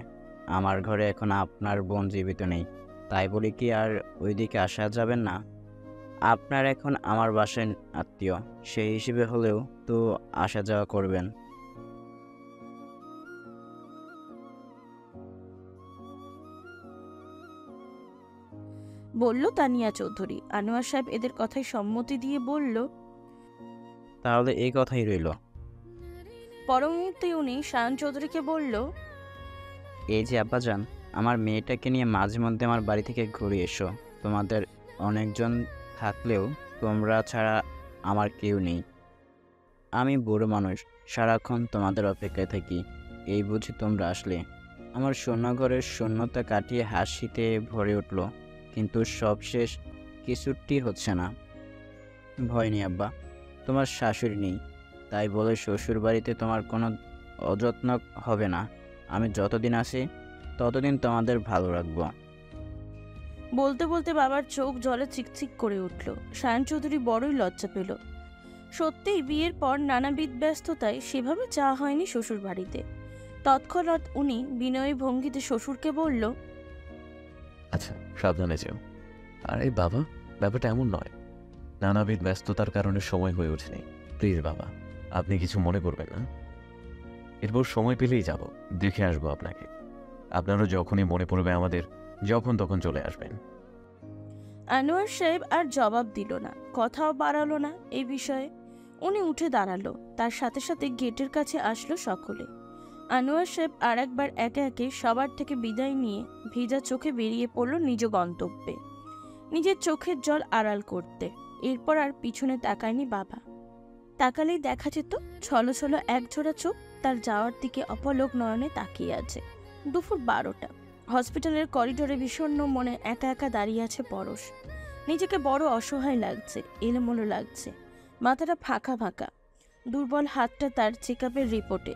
আমার ঘরে এখন আপনার বোন জীবিত নেই, তাই বলি কি আর ওইদিকে আসা যাবেন না? আপনার এখন আমার বাসায় আত্মীয়, সেই হিসেবে হলেও তো আসা যাওয়া করবেন। বলল তানিয়া চৌধুরী। আনোয়ার সাহেব এদের কথায় সম্মতি দিয়ে বলল, তাহলে এই কথাই রইল। পরমুহূর্তে উনি সায়ন চৌধুরীকে বলল, এই যে আব্বাজান, আমার মেয়েটাকে নিয়ে মাঝে মধ্যে আমার বাড়ি থেকে ঘুরে এসো। তোমাদের অনেকজন থাকলেও তোমরা ছাড়া আমার কেউ নেই। আমি বুড়ো মানুষ, সারাক্ষণ তোমাদের অপেক্ষায় থাকি। এই বুঝি তোমরা আসলে। আমার শূন্যঘরের শূন্যতা কাটিয়ে হাসিতে ভরে উঠল, কিন্তু সব শেষ, কিছুটি হচ্ছে না। ভয় নেই আব্বা, তোমার শাশুড়ি নেই, তাই বলে শ্বশুর বাড়িতে তোমার কোনো অযত্ন হবে না। আমি যতদিন আছি ততদিন তোমাদের ভালো রাখবো। বলতে বলতে বাবার চোখ জলে চিকচিক করে উঠল। সায়ন চৌধুরী বড়ই লজ্জা পেল। সত্যিই বিয়ের পর নানাবিধ ব্যস্ততায় সেভাবে যাওয়া হয়নি শ্বশুর বাড়িতে। তৎক্ষণাৎ উনি বিনয়ী ভঙ্গিতে শ্বশুরকে বলল, আচ্ছা, সাবধানে যেও। আরে বাবা, ব্যাপারটা এমন নয়, নানাবিধ ব্যস্ততার কারণে সময় হয়ে ওঠেনি। প্লিজ বাবা, আপনি কিছু মনে করবেন না। এরপর সময় পেলেই যাব, দেখে আসবো আপনাকে। আপনারও যখনই মনে পড়বে আমাদের, যখন তখন চলে আসবেন। আনোয়ার সাহেব আর জবাব দিল না, কথাও বাড়ালো না এই বিষয়ে। উনি উঠে দাঁড়ালো। তার সাথে সাথে গেটের কাছে আসলো সকলে। আনোয়ার সাহেব আর একবার একে একে সবার থেকে বিদায় নিয়ে ভিজা চোখে বেরিয়ে পড়ল নিজ গন্তব্যে, নিজের চোখের জল আড়াল করতে। এরপর আর পিছনে তাকায়নি বাবা। তাকালেই দেখা যেত ছলো ছলো একজোড়া চোখ তার যাওয়ার দিকে অপলক নয়নে তাকিয়ে আছে। দুপুর 12টা। হসপিটালের করিডোরে বিষণ্ণ মনে একা একা দাঁড়িয়ে আছে পরশ। নিজেকে বড় অসহায় লাগছে, এলোমেলো লাগছে, মাথাটা ফাঁকা ফাঁকা। দুর্বল হাতটা তার চেকআপের রিপোর্টে।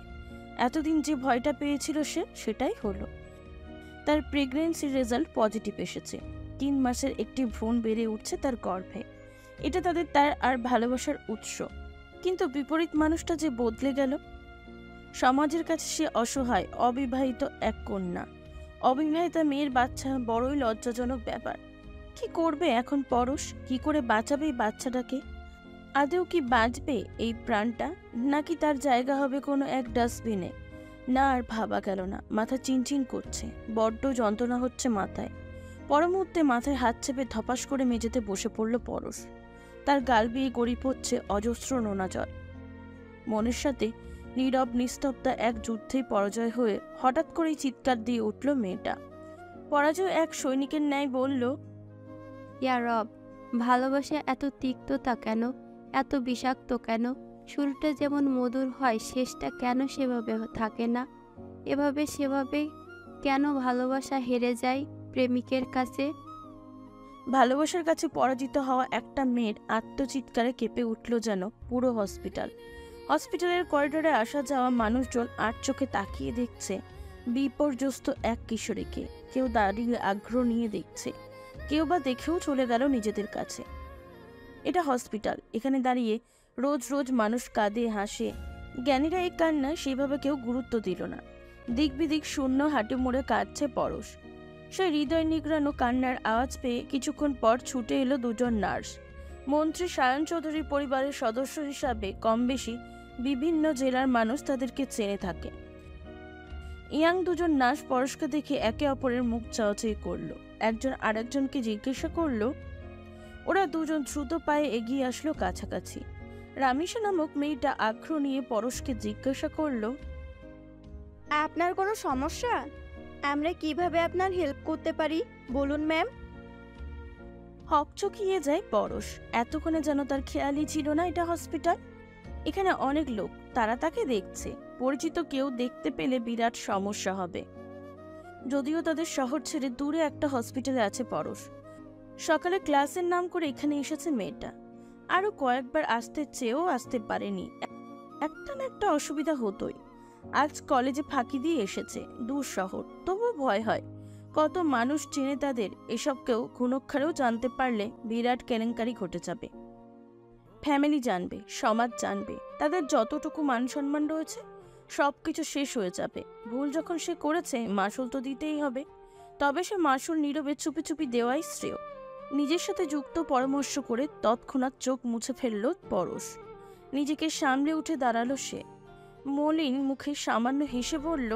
এতদিন যে ভয়টা পেয়েছিল সেটাই হলো। তার প্রেগন্যান্সির রেজাল্ট পজিটিভ এসেছে। 3 মাসের একটি ভ্রূণ বেড়ে উঠছে তার গর্ভে। এটা তার আর ভালোবাসার উৎস। কিন্তু বিপরীত মানুষটা যে বদলে গেল। সমাজের কাছে সে অসহায়, অবিবাহিত এক কন্যা। অবিবাহিতা মেয়ের বাচ্চা বড়ই লজ্জাজনক ব্যাপার। কি করবে এখন পরশ? কি করে বাঁচাবে এই বাচ্চাটাকে? আদেও কি বাঁচবে এই প্রাণটা, নাকি তার জায়গা হবে কোনো এক ডাস্টবিনে? না, আর ভাবা গেল না। মাথা চিনচিন করছে, বড্ড যন্ত্রণা হচ্ছে মাথায়। পরমুহূর্তে মাথায় হাত চেপে ধপাস করে মেঝেতে বসে পড়ল পরশ। তার গাল বেয়ে গড়িয়ে পড়ছে অজস্র নোনা জল। মনের সাথে নীরব নিস্তব্ধতা এক যুদ্ধেই পরাজয় হয়ে হঠাৎ করেই চিৎকার দিয়ে উঠল মেয়েটা। পরাজয় এক সৈনিকের ন্যায় বলল, ইয়া রব, ভালোবাসা এত তিক্ততা কেন, এত বিষাক্ত কেন? শুরুটা যেমন মধুর হয়, শেষটা কেন সেভাবে থাকে না? এভাবে সেভাবে কেন ভালোবাসা হেরে যায় প্রেমিকের কাছে? ভালোবাসার কাছে পরাজিত হওয়া একটা মেয়ের আত্মচিৎকারে কেঁপে উঠল যেন পুরো হসপিটাল। হসপিটালের করিডোরে আসা যাওয়া মানুষজন আর চোখে তাকিয়ে দেখছে বিপর্যস্ত এক কিশোরীকে। কেউ দাঁড়িয়ে আগ্রহ নিয়ে দেখছে, কেউ বা দেখেও চলে গেল নিজেদের কাছে। এটা হসপিটাল, এখানে দাঁড়িয়ে রোজ রোজ মানুষ কাঁদে হাসে। জ্ঞানীরা এই কান্না সেভাবে কেউ গুরুত্ব দিল না। দিক বিদিক শূন্য হাঁটু মুড়ে কাঁদছে পরশ। সে হৃদয় নিগড়ানো কান্নার আওয়াজ পেয়ে কিছুক্ষণ পর ছুটে এলো দুজন নার্স। মন্ত্রী সায়ন চৌধুরী পরিবারের সদস্য হিসাবে কম বেশি বিভিন্ন জেলার মানুষ তাদেরকে চেনে থাকে। ইয়াং দুজন নার্স পরশকে দেখে একে অপরের মুখ চাওয়াচাই করলো। একজন আরেকজনকে জিজ্ঞাসা করলো। ওরা দুজন দ্রুত পায়ে এগিয়ে আসলো কাছাকাছি। রামিসা নামক মেয়েটা আগ্রহ নিয়ে পরশকে জিজ্ঞাসা করলো, আপনার কোনো সমস্যা? আমরা কিভাবে আপনার হেল্প করতে পারি বলুন ম্যাম। হকচকিয়ে যায় পরশ। এতক্ষণে যেন তার খেয়ালই ছিল না এটা হসপিটাল। এখানে অনেক লোক, তারা তাকে দেখছে। পরিচিত কেউ দেখতে পেলে বিরাট সমস্যা হবে। যদিও তাদের শহর ছেড়ে দূরে একটা হসপিটালে আছে পরশ। সকালে ক্লাসের নাম করে এখানে এসেছে মেয়েটা। আরো কয়েকবার আসতে চেয়েও আসতে পারেনি। একটা না একটা অসুবিধা হতোই। আজ কলেজে ফাঁকি দিয়ে এসেছে, দূর শহর, তবুও ভয় হয়। কত মানুষ চেনে তাদের, এসবকেও ঘুণক্ষরেও জানতে পারলে বিরাট কেলেঙ্কারি ঘটে যাবে। ফ্যামিলি জানবে, সমাজ জানবে, তাদের যতটুকু মান সম্মান রয়েছে সবকিছু শেষ হয়ে যাবে। ভুল যখন সে করেছে মাসুল তো দিতেই হবে। তবে সে মাসুল নীরবে চুপি চুপি দেওয়াই শ্রেয়। নিজের সাথে যুক্ত পরামর্শ করে তৎক্ষণাৎ চোখ মুছে ফেলল পরশ। নিজেকে সামলে উঠে দাঁড়ালো সে। মলিন মুখে সামান্য হেসে বলল,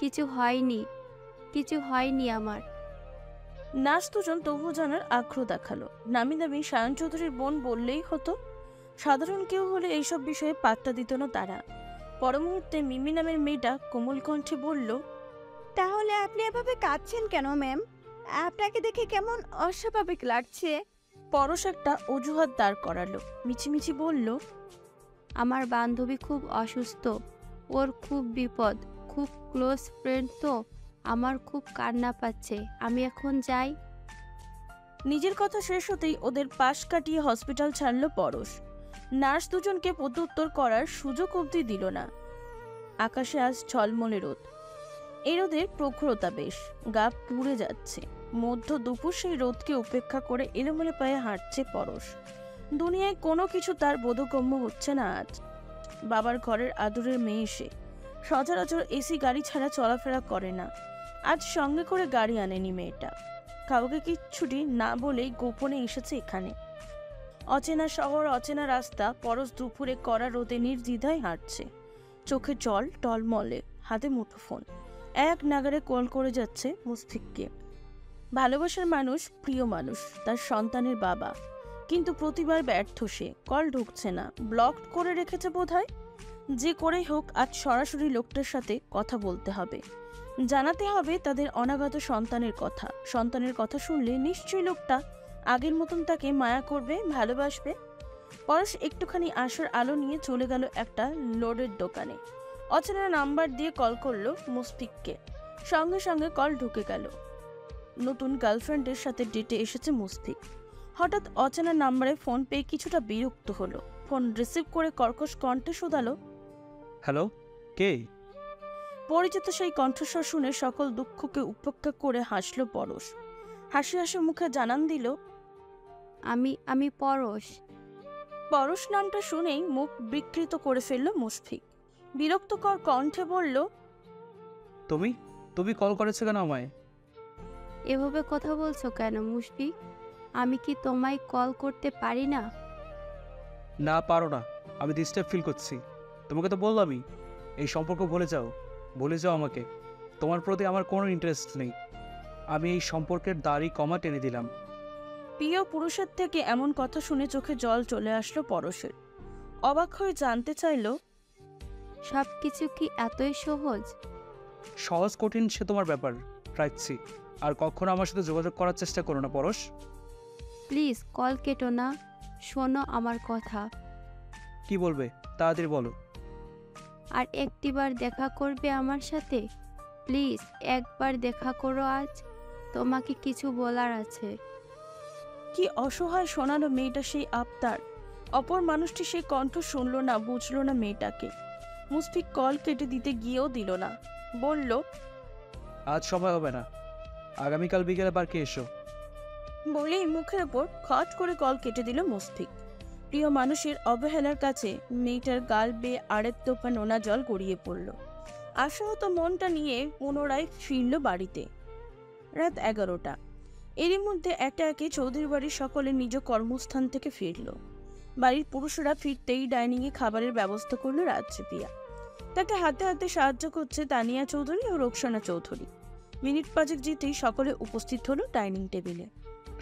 কিছু হয়নি আমার। নার্স দুজন তবু জানার আগ্রহ দেখালো। নামি দামি সায়ন চৌধুরীর বোন বললেই হতো। সাধারণ কেউ হলে এইসব বিষয়ে পাত্তা দিত না তারা। পর মুহূর্তে মিমি নামের মেয়েটা কোমল কণ্ঠে বলল, তাহলে আপনি এভাবে কাঁদছেন কেন ম্যাম? আপনাকে দেখে কেমন অস্বাভাবিক লাগছে। পরশ একটা অজুহাত দাঁড় করালো। মিছিমিছি বলল, আমার বান্ধবী খুব অসুস্থ, ওর খুব বিপদ, খুব ক্লোজ ফ্রেন্ড তো, আমার খুব কান্না পাচ্ছে, আমি এখন যাই। নিজের কথা শেষ হতেই ওদের পাশ কাটিয়ে হসপিটাল ছাড়ল পরশ। নার্স দুজনকে প্রত্যুত্তর করার সুযোগ অবধি দিল না। আকাশে আজ ঝলমলে রোদ। এই রোদের প্রখরতা বেশ, গা পুড়ে যাচ্ছে। মধ্য দুপুর সেই রোদকে উপেক্ষা করে এলোমেলো পায়ে হাঁটছে পরশ। দুনিয়ায় কোনো কিছু তার বোধগম্য হচ্ছে না আজ। বাবার ঘরের আদরের মেয়ে সে, সচরাচর এসি গাড়ি ছাড়া চলাফেরা করে না। আজ সঙ্গে করে গাড়ি আনেনি মেয়েটা। কাউকে কিচ্ছুটি না বলেই গোপনে এসেছে এখানে। অচেনা শহর, অচেনা রাস্তা। পরশ দুপুরে কড়া রোদে নির্দ্বিধায় হাঁটছে। চোখে জল টলমলে, হাতে মুঠোফোন। এক নাগারে কল করে যাচ্ছে মুশফিককে। ভালোবাসার মানুষ, প্রিয় মানুষ, তার সন্তানের বাবা। কিন্তু প্রতিবার ব্যর্থ সে। কল ঢুকছে না, ব্লক করে রেখেছে বোধহয়। যে করেই হোক আজ সরাসরি লোকটার সাথে কথা বলতে হবে। জানাতে হবে তাদের অনাগত সন্তানের কথা। সন্তানের কথা শুনলে নিশ্চয়ই লোকটা আগের মতন তাকে মায়া করবে, ভালোবাসবে। পরশ একটুখানি আশার আলো নিয়ে চলে গেল একটা লোডের দোকানে। অচেনা নাম্বার দিয়ে কল করলো মুশফিককে। সঙ্গে সঙ্গে কল ঢুকে গেল। নতুন গার্লফ্রেন্ডের সাথে ডেটে এসেছে মুশফিক। হঠাৎ অচেনা নাম্বারে ফোন পেয়ে কিছুটা বিরক্ত হলো। ফোন রিসিভ করে কর্কশ কণ্ঠে শোধালো, হ্যালো, কে? পরিচিত সেই কণ্ঠস্বর শুনে সকল দুঃখকে উপেক্ষা করে হাসল পরশ। হাসি হাসি মুখে জানান দিল, আমি পরশ। পরশ নামটা শুনেই মুখ বিকৃত করে ফেলল মুশফিক। বিরক্তকর কণ্ঠে বলল, তুমি কল করেছো কেন আমায়? এভাবে কথা বলছো কেন মুশফিক? আমি কি তোমায় কল করতে পারি না? না, পারো না। আমি ডিস্টার্ব ফিল করছি। তোমাকে তো বললামই, এই সম্পর্ক ভুলে যাও আমাকে। তোমার প্রতি আমার কোনো ইন্টারেস্ট নেই। আমি এই সম্পর্কের দাড়ি কমা টেনে দিলাম। প্রিয় পুরুষের থেকে এমন কথা শুনে চোখে জল চলে আসলো পরশের। অবাক হয়ে জানতে চাইল, সব কিছু কি এতই সহজ? সহজ কঠিন সে তোমার ব্যাপার, রাখছি। আর কখনো আমার সাথে যোগাযোগ করার চেষ্টা করো না পরশ। প্লিজ কল কেটো না, শোনো আমার কথা। কি বলবে তাড়াতাড়ি বলো। আর একটিবার দেখা করবে আমার সাথে? প্লিজ একবার দেখা করো আজ, তোমাকে কিছু বলার আছে। কি অসহায় শোনালো মেয়েটা সেই আবদার। অপর মানুষটি সেই কণ্ঠ শুনল না, বুঝলো না মেয়েটাকে। মুশফিক কল কেটে দিতে গিয়েও দিল না। বলল, আজ সময় হবে না, আগামীকাল বিকেলে পার্কে এসো। বলেই মুখের ওপর খট করে কল কেটে দিল মুশফিক। প্রিয় মানুষের অবহেলার কাছে মেয়েটার গাল বেয়ে আরেক তোফা নোনা জল গড়িয়ে পড়ল। আশাহত মনটা নিয়ে পুনরায় ফিরল বাড়িতে। রাত 11টা। এরই মধ্যে একে একে চৌধুরী বাড়ির সকলে নিজ কর্মস্থান থেকে ফিরল। বাড়ির পুরুষরা ফিরতেই ডাইনিংয়ে খাবারের ব্যবস্থা করলো রাত্রি প্রিয়া। তাকে হাতে হাতে সাহায্য করছে তানিয়া চৌধুরী ও রোকসানা চৌধুরী। মিনিট 5 যেতেই সকলে উপস্থিত হলো ডাইনিং টেবিলে।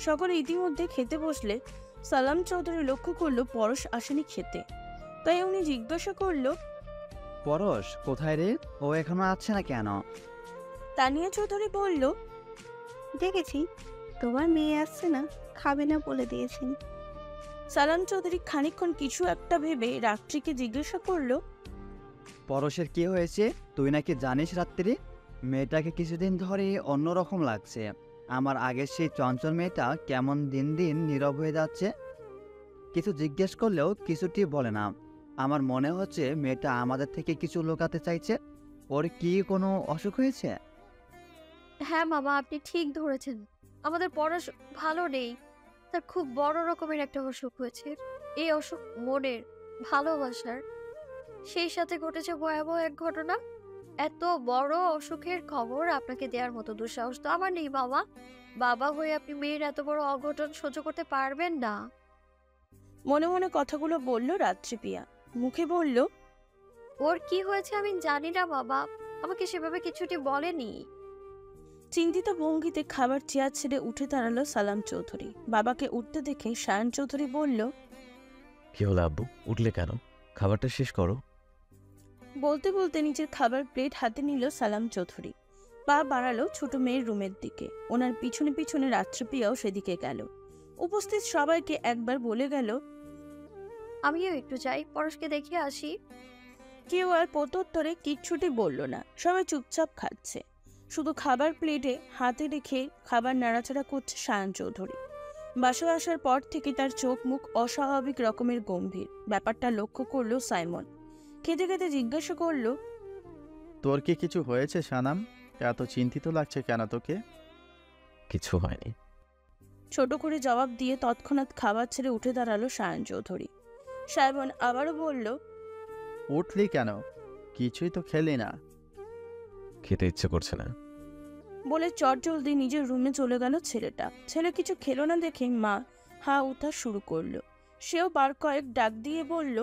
সকলে ইতিমধ্যে খেতে বসলে সালাম চৌধুরী লক্ষ্য করলো পরশ আসেনি খেতে, তাই উনি জিজ্ঞাসা করলো, পরশ কোথায় রে? ও এখনো আছে না কেন? তানিয়া চৌধুরী বলল, দেখেছি তোমার মেয়ে আসছে না, খাবে না বলে দিয়েছেন। সালাম চৌধুরী খানিকক্ষণ কিছু একটা ভেবে রাত্রিকে জিজ্ঞাসা করলো, পরশের কি হয়েছে? তুই নাকি জানিস রাত্রি? মেয়েটাকে কিছুদিন ধরে অন্যরকম লাগছে। আমার আগের সেই চঞ্চল মেয়েটা কেমন দিন দিন নীরব হয়ে যাচ্ছে। কিছু জিজ্ঞেস করলেও কিছুটি বলে না। আমার মনে হচ্ছে মেয়েটা আমাদের থেকে কিছু লুকাতে চাইছে। ওর কি কোনো অসুখ হয়েছে? হ্যাঁ মামা, আপনি ঠিক ধরেছেন। আমাদের পরশ ভালো নেই, তার খুব বড় রকমের একটা অসুখ হয়েছে। এই অসুখ মনের, ভালোবাসার। সেই সাথে ঘটেছে ভয়াবহ এক ঘটনা। এত বড় অসুখের খবর আপনাকে দেওয়ার মতো দুঃসাহস তো আমার নেই মামা। বাবা হয়ে আপনি মেয়ের এত বড় অঘটন সহ্য করতে পারবেন না। মনে মনে কথাগুলো বলল রাত্রি প্রিয়া। মুখে বলল, ওর কি হয়েছে আমি জানি না বাবা, আমাকে সেভাবে কিছুটি বলেনি। চিন্তিত ভঙ্গিতে খাবার চেয়ার ছেড়ে উঠে দাঁড়ালো সালাম চৌধুরী। বাবাকে উঠতে দেখে সায়ন চৌধুরী বলল, কি হলো আব্বু, উঠলে কেন? খাবারটা শেষ করো। বলতে বলতে নিজের খাবার প্লেট হাতে নিল সালাম চৌধুরী। পা বাড়ালো ছোট মেয়ের রুমের দিকে। ওনার পিছনে পিছনে রাত্রিপ্রিয়াও সেদিকে গেল। উপস্থিত সবাইকে একবার বলে গেল, আমিও একটু যাই, পরশকে দেখে আসি। কেউ আর প্রত্যুত্তরে কিচ্ছুটি বলল না। সবাই চুপচাপ খাচ্ছে। শুধু খাবার প্লেটে হাতে রেখে খাবার নাড়াচাড়া করছে সায়ন চৌধুরী। বাসায় আসার পর থেকে তার চোখ মুখ অস্বাভাবিক রকমের গম্ভীর। ব্যাপারটা লক্ষ্য করলো সাইমন। খেতে খেতে জিজ্ঞাসা করলো, তোর কি কিছু হয়েছে সানাম? এত চিন্তিত লাগছে কেন তোকে? কিছু হয়নি। ছোট করে জবাব দিয়ে তৎক্ষণাৎ খাবার ছেড়ে উঠে দাঁড়ালো সায়ন চৌধুরী। সাইমন আবারও বলল, উঠলি কেন? কিছুই তো খেলি না। খেতে ইচ্ছে করছে না বলে চটজলদি নিজের রুমে চলে গেল ছেলেটা। ছেলে কিছু খেলো না দেখে মা হা উঠা শুরু করলো। সেও বার কয়েক ডাক দিয়ে বলল,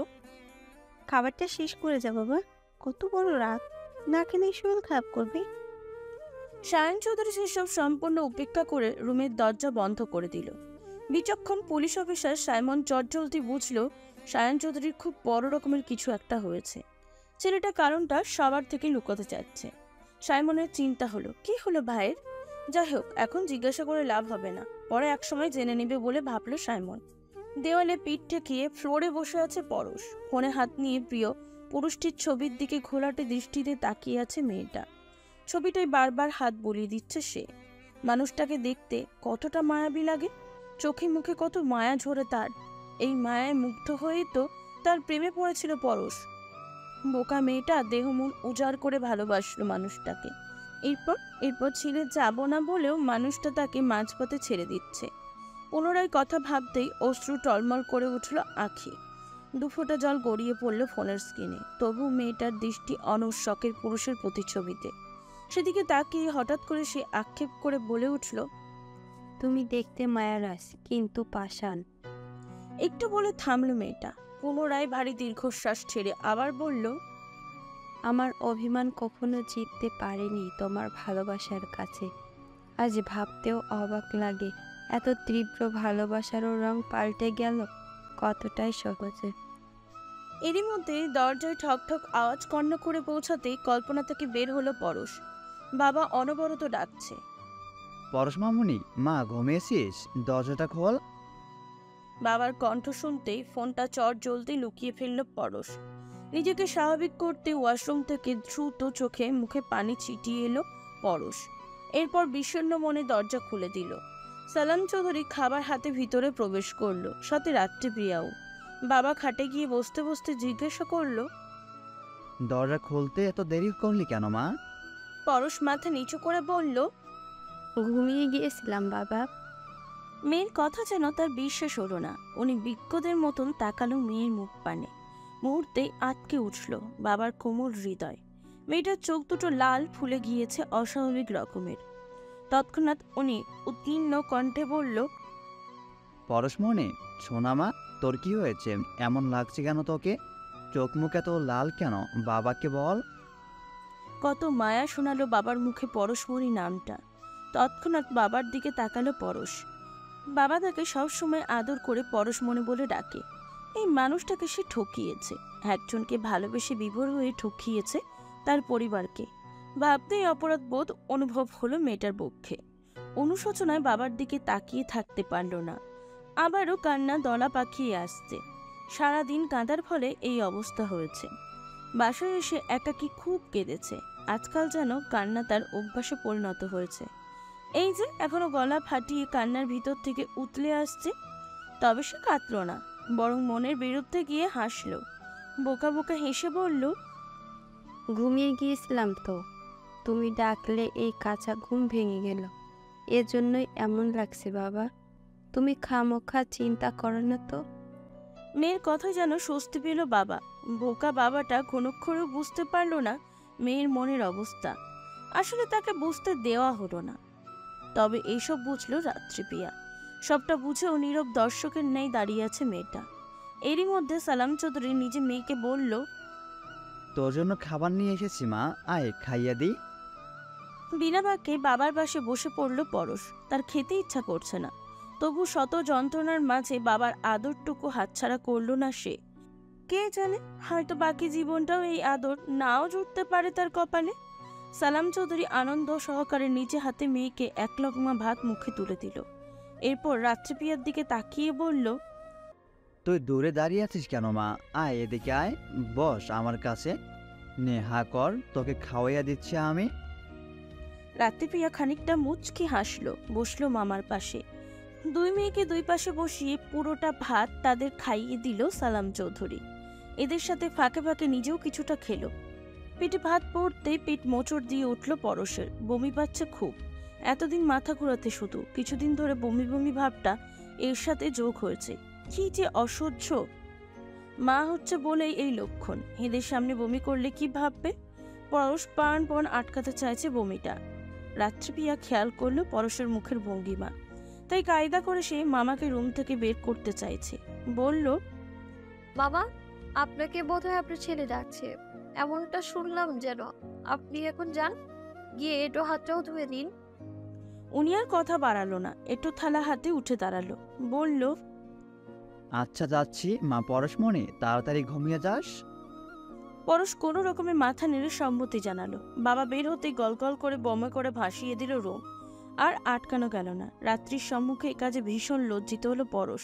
খাবারটা শেষ করে যা বাবা, কত বড় রাত, না খেলে শরীর খারাপ করবে। সায়ন চৌধুরী সেসব সম্পূর্ণ উপেক্ষা করে রুমের দরজা বন্ধ করে দিল। বিচক্ষণ পুলিশ অফিসার সাইমন চটজলদি বুঝল সায়ন চৌধুরীর খুব বড় রকমের কিছু একটা হয়েছে। ছেলেটা কারণটা সবার থেকে লুকোতে চাচ্ছে। সাইমনের চিন্তা হলো, কি হলো ভাইয়ের? যাই হোক, এখন জিজ্ঞাসা করে লাভ হবে না, পরে একসময় জেনে নেবে বলে ভাবলো সাইমন। দেওয়ালে পিঠ ঠেকিয়ে ফ্লোরে বসে আছে পরশ। ফোনে হাত নিয়ে প্রিয় পুরুষটির ছবির দিকে ঘোলাটে দৃষ্টিতে তাকিয়ে আছে মেয়েটা। ছবিটাই বারবার হাত বুলিয়ে দিচ্ছে সে। মানুষটাকে দেখতে কতটা মায়াবী লাগে, চোখে মুখে কত মায়া ঝরে তার। এই মায়ায় মুগ্ধ হয়েই তো তার প্রেমে পড়েছিল পরশ। বোকা মেয়েটা দেহ মন উজাড় করে ভালোবাসলো মানুষটাকে। এরপর ছেড়ে যাব না বলেও মানুষটা তাকে মাঝপথে ছেড়ে দিচ্ছে। পুনরায় কথা ভাবতেই অশ্রু টলমল করে উঠল আঁখি। দুফোঁটা জল গড়িয়ে পড়ল ফোনের স্ক্রিনে। তবু মেয়েটার দৃষ্টি অনর শখের পুরুষের প্রতিচ্ছবিতে। সেদিকে তাকিয়ে হঠাৎ করে সে আক্ষেপ করে বলে উঠল, তুমি দেখতে মায়ারাস কিন্তু পাষাণ। একটু বলে থামলো মেয়েটা। পুনরায় ভারী দীর্ঘশ্বাস ছেড়ে আবার বলল, আমার অভিমান কখনো জিততে পারেনি তোমার ভালোবাসার কাছে। আজ ভাবতেও অবাক লাগে, এত তীব্র ভালোবাসারও রং পাল্টে গেল কতটাই সহজে। এরই মধ্যে দরজায় ঠক ঠক আওয়াজ কর্ণ করে পৌঁছাতেই কল্পনা থেকে বের হলো পরশ। বাবা অনবরত ডাকছে, পরশ মামুনি, মা ঘুমিয়েছিস? দরজাটা খোল। বাবার কণ্ঠ শুনতেই ফোনটা চট জ্বলতে লুকিয়ে ফেলল পরশ। নিজেকে স্বাভাবিক করতে ওয়াশরুম থেকে দ্রুত চোখে মুখে পানি ছিটিয়ে এলো পরশ। এরপর বিষণ্ণ মনে দরজা খুলে দিল। সালাম চৌধুরী খাবার হাতে ভিতরে প্রবেশ করলো, সাথে রাত্রিপ্রিয়াও। বাবা খাটে গিয়ে বসতে বসতে জিজ্ঞাসা করলো, দরজা খুলতে এত দেরি করলি কেন মা? পরশ মাথা নিচু করে বলল, ঘুমিয়ে গিয়েছিলাম বাবা। মেয়ের কথা যেন তার বিশ্বাস হলো না। উনি বিজ্ঞদের মতন তাকালো মেয়ের মুখ পানে। মুহূর্তেই আটকে উঠল বাবার কোমল হৃদয়। মেয়েটার চোখ দুটো লাল ফুলে গিয়েছে অস্বাভাবিক রকমের। তৎক্ষণাৎ উনি উত্তীর্ণ কণ্ঠে বলল, পরশমণি, সোনামা, তোর কি হয়েছে? এমন লাগছে কেন তোকে? চোখ মুখ এত লাল কেন? বাবাকে বল। কত মায়া শোনালো বাবার মুখে পরশমণি নামটা। তৎক্ষণাৎ বাবার দিকে তাকালো পরশ। বাবা তাকে সবসময় আদর করে পরশমণি বলে ডাকে। এই মানুষটাকে সে ঠকিয়েছে, একজনকে ভালোবেসে বিভোর হয়ে ঠকিয়েছে তার পরিবারকে। ভাবতেই অপরাধ বোধ অনুভব হলো মেয়েটার পক্ষে। অনুশোচনায় বাবার দিকে তাকিয়ে থাকতে পারল না। আবারও কান্না দলা পাকিয়ে আসছে। সারাদিন কাঁদার ফলে এই অবস্থা হয়েছে। বাসায় এসে একাকী খুব কেঁদেছে। আজকাল যেন কান্না তার অভ্যাসে পরিণত হয়েছে। এই যে এখনো গলা ফাটিয়ে কান্নার ভিতর থেকে উতলে আসছে। তবে সে কাঁদল না, বরং মনের বিরুদ্ধে গিয়ে হাসল। বোকা বোকা হেসে বলল, ঘুমিয়ে গিয়েছিলাম তো, তুমি ডাকলে এই কাঁচা ঘুম ভেঙে গেল, এজন্যই এমন লাগছে বাবা। তুমি খামোখা চিন্তা করো না তো। মেয়ের কথা যেন স্বস্তি পেল বাবা। বোকা বাবাটা কোনক্ষণেও বুঝতে পারল না মেয়ের মনের অবস্থা। আসলে তাকে বুঝতে দেওয়া হলো না। তবে এইসব বুঝলো রাত্রিপিয়া। সবটা বুঝেও নীরব দর্শকের ন্যায় দাঁড়িয়ে আছে মেয়েটা। এরই মধ্যে সালাম চৌধুরী নিজে মেয়েকে বলল, তোর জন্য খাবার নিয়ে এসেছি মা, আয় খাইয়ে দিই। বিনা বাক্যে বাবার পাশে বসে পড়ল পরশ। তার খেতে ইচ্ছা করছে না, তবু শত যন্ত্রণার মাঝে বাবার আদরটুকু হাতছাড়া করল না সে। কে জানে, হয়তো বাকি জীবনটাও এই আদর নাও জুটতে পারে তার কপালে। সালাম চৌধুরী আনন্দ সহকারে নিজে হাতে মেয়েকে এক লকমা ভাত মুখে তুলে দিল। এরপর রাত্রিপিয়ার দিকে তাকিয়ে বলল, তুই দূরে দাঁড়িয়ে আছিস কেন মা? আয় এদিকে আয়, বস আমার কাছে। নে হা কর, তোকে খাওয়াইয়া দিচ্ছি আমি। রাত্রিপিয়া খানিকটা মুচকি হাসলো, বসলো মামার পাশে। দুই মেয়েকে দুই পাশে বসিয়ে পুরোটা ভাত তাদের খাইয়ে দিল সালাম চৌধুরী। এদের সাথে ফাঁকে ফাঁকে নিজেও কিছুটা খেলো। পেটে ভাত পড়তেই পেট মোচড় দিয়ে উঠল পরশের। বমি পাচ্ছে খুব। এতদিন মাথা ঘোরাতে শুধু, কিছুদিন ধরে বমি বমি ভাবটা এর সাথে যোগ হয়েছে। কি যে অসহ্য! মা হচ্ছে বলেই এই লক্ষণ। এদের সামনে বমি করলে কি ভাববে? পরশ প্রাণপণ আটকাতে চাইছে বমিটা। রাত্রিপিয়া খেয়াল করলো পরশের মুখের ভঙ্গিমা, তাই কায়দা করে সে মামাকে রুম থেকে বের করতে চাইছে। বলল, বাবা, আপনাকে বোধহয় আপনার ছেলে ডাকছে, এমনটা শুনলাম যেন। আপনি এখন যান, গিয়ে একটু হাতটাও ধুয়ে দিন। উনি আর কথা বাড়ালো না, একটু থালা হাতে উঠে দাঁড়ালো। বলল, আচ্ছা যাচ্ছি মা। পরশমণি, তাড়াতাড়ি ঘুমিয়ে যাস। পরশ কোনো রকমে মাথা নেড়ে সম্মতি জানালো। বাবা বের হতে গলগল করে বমে করে ভাসিয়ে দিল রুম। আর আটকানো গেল না। রাত্রির সম্মুখে এ কাজে ভীষণ লজ্জিত হলো পরশ।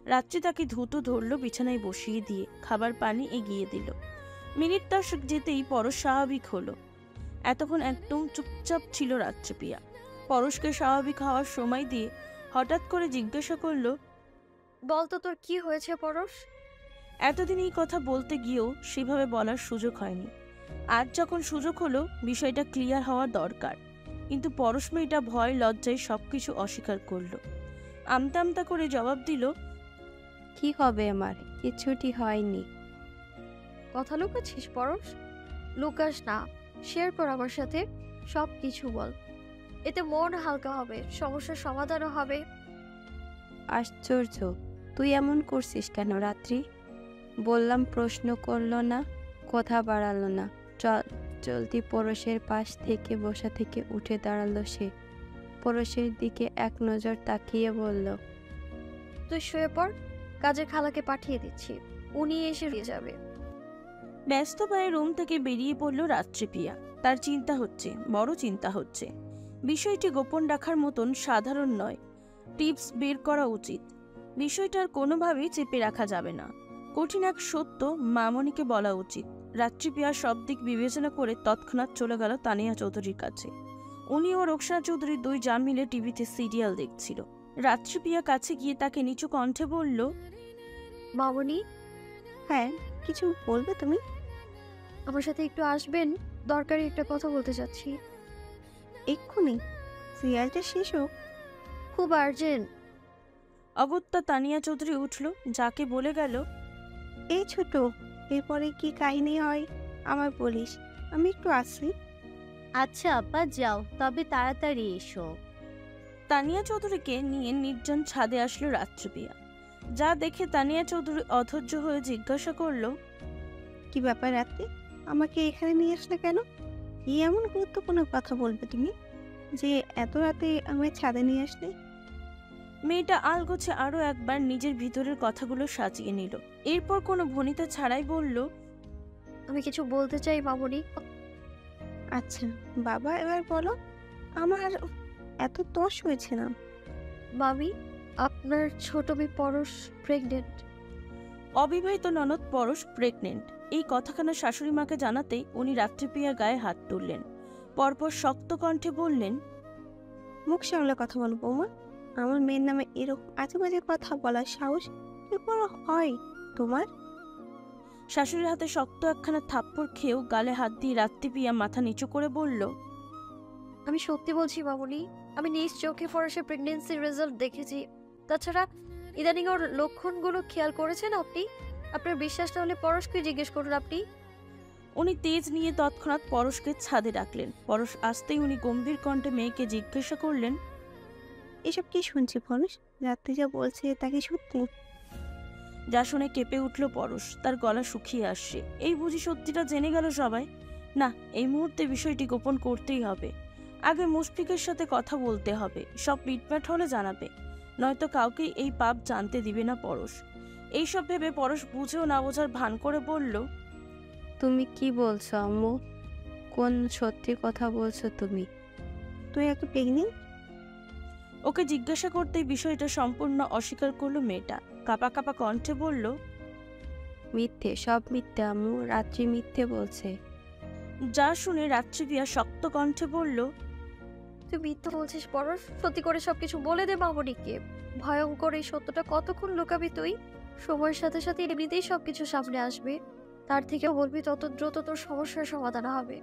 রাত্রি তাকে ধুতো ধরল, বিছানায় বসিয়ে দিয়ে খাবার পানি এগিয়ে দিল। মিনিট 10 যেতেই পরশ স্বাভাবিক হলো। এতক্ষণ একদম চুপচাপ ছিল রাত্রিপিয়া। পরশকে স্বাভাবিক হওয়ার সময় দিয়ে হঠাৎ করে জিজ্ঞাসা করলো, বলতো তোর কি হয়েছে পরশ? এতদিন এই কথা বলতে গিয়েও সেভাবে বলার সুযোগ হয়নি। আজ যখন সুযোগ হলো, বিষয়টা ক্লিয়ার হওয়া দরকার। কিন্তু পরশ মেয়েটা ভয় লজ্জায় সবকিছু অস্বীকার করলো। আমতা আমতা করে জবাব দিল, কি হবে আমার, কিছুটি হয়নি। কথা লুকাচ্ছিস পরশ? লুকাস না, শেয়ার কর আমার সাথে, সব কিছু বল। এতে মন হালকা হবে, সমস্যার সমাধানও হবে। আশ্চর্য, তুই এমন করছিস কেন রাত্রি? বললাম প্রশ্ন করলো না, কথা বাড়ালো না। চল জলদি। পরশের পাশ থেকে বসা থেকে উঠে দাঁড়ালো সে। পরশের দিকে এক নজর তাকিয়ে বলল, তুই শুয়ে পড়, কাজের খালাকে পাঠিয়ে দিচ্ছি, উনি এসে দিয়ে যাবে। ব্যস্ত পায়ে রুম থেকে বেরিয়ে পড়ল রাত্রিপিয়া। তার চিন্তা হচ্ছে, বড় চিন্তা হচ্ছে। বিষয়টি গোপন রাখার মতন সাধারণ নয়, টিপস বের করা উচিত। বিষয়টার কোনোভাবেই চেপে রাখা যাবে না। কঠিন এক সত্য মামনিকে বলা উচিত। রাত্রিপিয়া সব দিক বিবেচনা করে তৎক্ষণাৎ চলে গেল তানিয়া চৌধুরীর কাছে। উনি ও রোকসানা চৌধুরী দুই জান মিলে টিভিতে সিরিয়াল দেখছিল। রাত্রিপিয়া কাছে গিয়ে তাকে নিচু কণ্ঠে বলল, মামনি। হ্যাঁ, কিছু বলবে তুমি? আমার সাথে একটু আসবেন, দরকারি একটা কথা বলতে চাচ্ছি। এক্ষুনি? সিরিয়ালটা শেষ হোক। খুব আর্জেন্ট। অগত্যা তানিয়া চৌধুরী উঠল, যাকে বলে গেল, এই ছোট, এরপরে কি কাহিনী হয় আমার বলিস। আমি একটু আসি। আচ্ছা আব্বা যাও, তবে তাড়াতাড়ি এসো। তানিয়া চৌধুরীকে নিয়ে নির্জন ছাদে আসলো রাত্রিপিয়া। যা দেখে তানিয়া চৌধুরী অধৈর্য হয়ে জিজ্ঞাসা করলো, কি ব্যাপার রাতে আমাকে এখানে নিয়ে আসলে কেন? কি এমন গুরুত্বপূর্ণ কথা বলবে তুমি যে এত রাতে আমায় ছাদে নিয়ে আসলে? মেয়েটা আলগোছে আরো একবার নিজের ভিতরের কথাগুলো সাজিয়ে নিল। এরপর কোনো ভনিতা ছাড়াই বলল, আমি কিছু বলতে চাই মামুনি। আচ্ছা বাবা, এবার বলো। আমার এত তস হয়েছে না। মামি, আপনার ছোট মেয়ে পরশ প্রেগনেন্ট। অবিবাহিত ননদ পরশ প্রেগনেন্ট এই কথাখানা শাশুড়ি মাকে জানাতেই উনি রাত্রিপ্রিয়া গায়ে হাত তুললেন। পরপর শক্ত কণ্ঠে বললেন, মুখ সামলে কথা বলো বৌমা। আমার মেয়ের নামে এরকম আজে বাজে কথা বলার সাহস কি করে হয় তোমার? শাশুড়ির হাতে শক্ত একখানা থাপ্পড় খেয়েও গালে হাত দিয়ে রাত্রিপ্রিয়া মাথা নিচু করে বলল, আমি সত্যি বলছি মামুনি, আমি নিজ চোখে পরশের প্রেগনেন্সির রেজাল্ট দেখেছি। তাছাড়া ইদানিং ওর লক্ষণগুলো খেয়াল করেছেন আপনি? আপনার বিশ্বাস না হলে পরশকে জিজ্ঞেস করুন আপনি। উনি তেজ নিয়ে তৎক্ষণাৎ পরশকে ছাদে ডাকলেন। পরশ আসতেই উনি গম্ভীর কণ্ঠে মেয়েকে জিজ্ঞাসা করলেন, এসব কি শুনছি পরশ? রাত্রি যা বলছে তা কি সত্যি? যা শুনে কেঁপে উঠল পরশ, তার গলা শুকিয়ে আসছে। এই বুঝি সত্যিটা জেনে গেল সবাই? না, এই মুহূর্তে বিষয়টি গোপন করতেই হবে। আগে মুশফিকের সাথে কথা বলতে হবে, সব মিটমাট হলে জানাবে, নয়তো কাউকেই এই পাপ জানতে দিবে না পরশ। এইসব ভেবে পরশ বুঝেও না বোঝার ভান করে বলল, তুমি কি বলছো আম্মু? কোন সত্যি কথা বলছো তুমি? তুই এত প্রেগনেন্ট? ওকে জিজ্ঞাসা করতেই বিষয়টা সম্পূর্ণ অস্বীকার করলো মেয়েটা। কাপা কাপা কণ্ঠে বলল, মিথ্যে, সব মিথ্যে আম্মু, রাত্রি মিথ্যে বলছে। যা শুনে রাত্রিপ্রিয়া শক্ত কণ্ঠে বলল, তুই মিথ্যা বলছিস পরশ? সত্যি করে সবকিছু বলে দে মামুনিকে। ভয়ঙ্কর এই সত্যটা কতক্ষণ লুকাবি তুই? সময়ের সাথে সাথে এমনিতেই সবকিছু সামনে আসবে। তার থেকেও বলবি, তত দ্রুত তোর সমস্যার সমাধান হবে।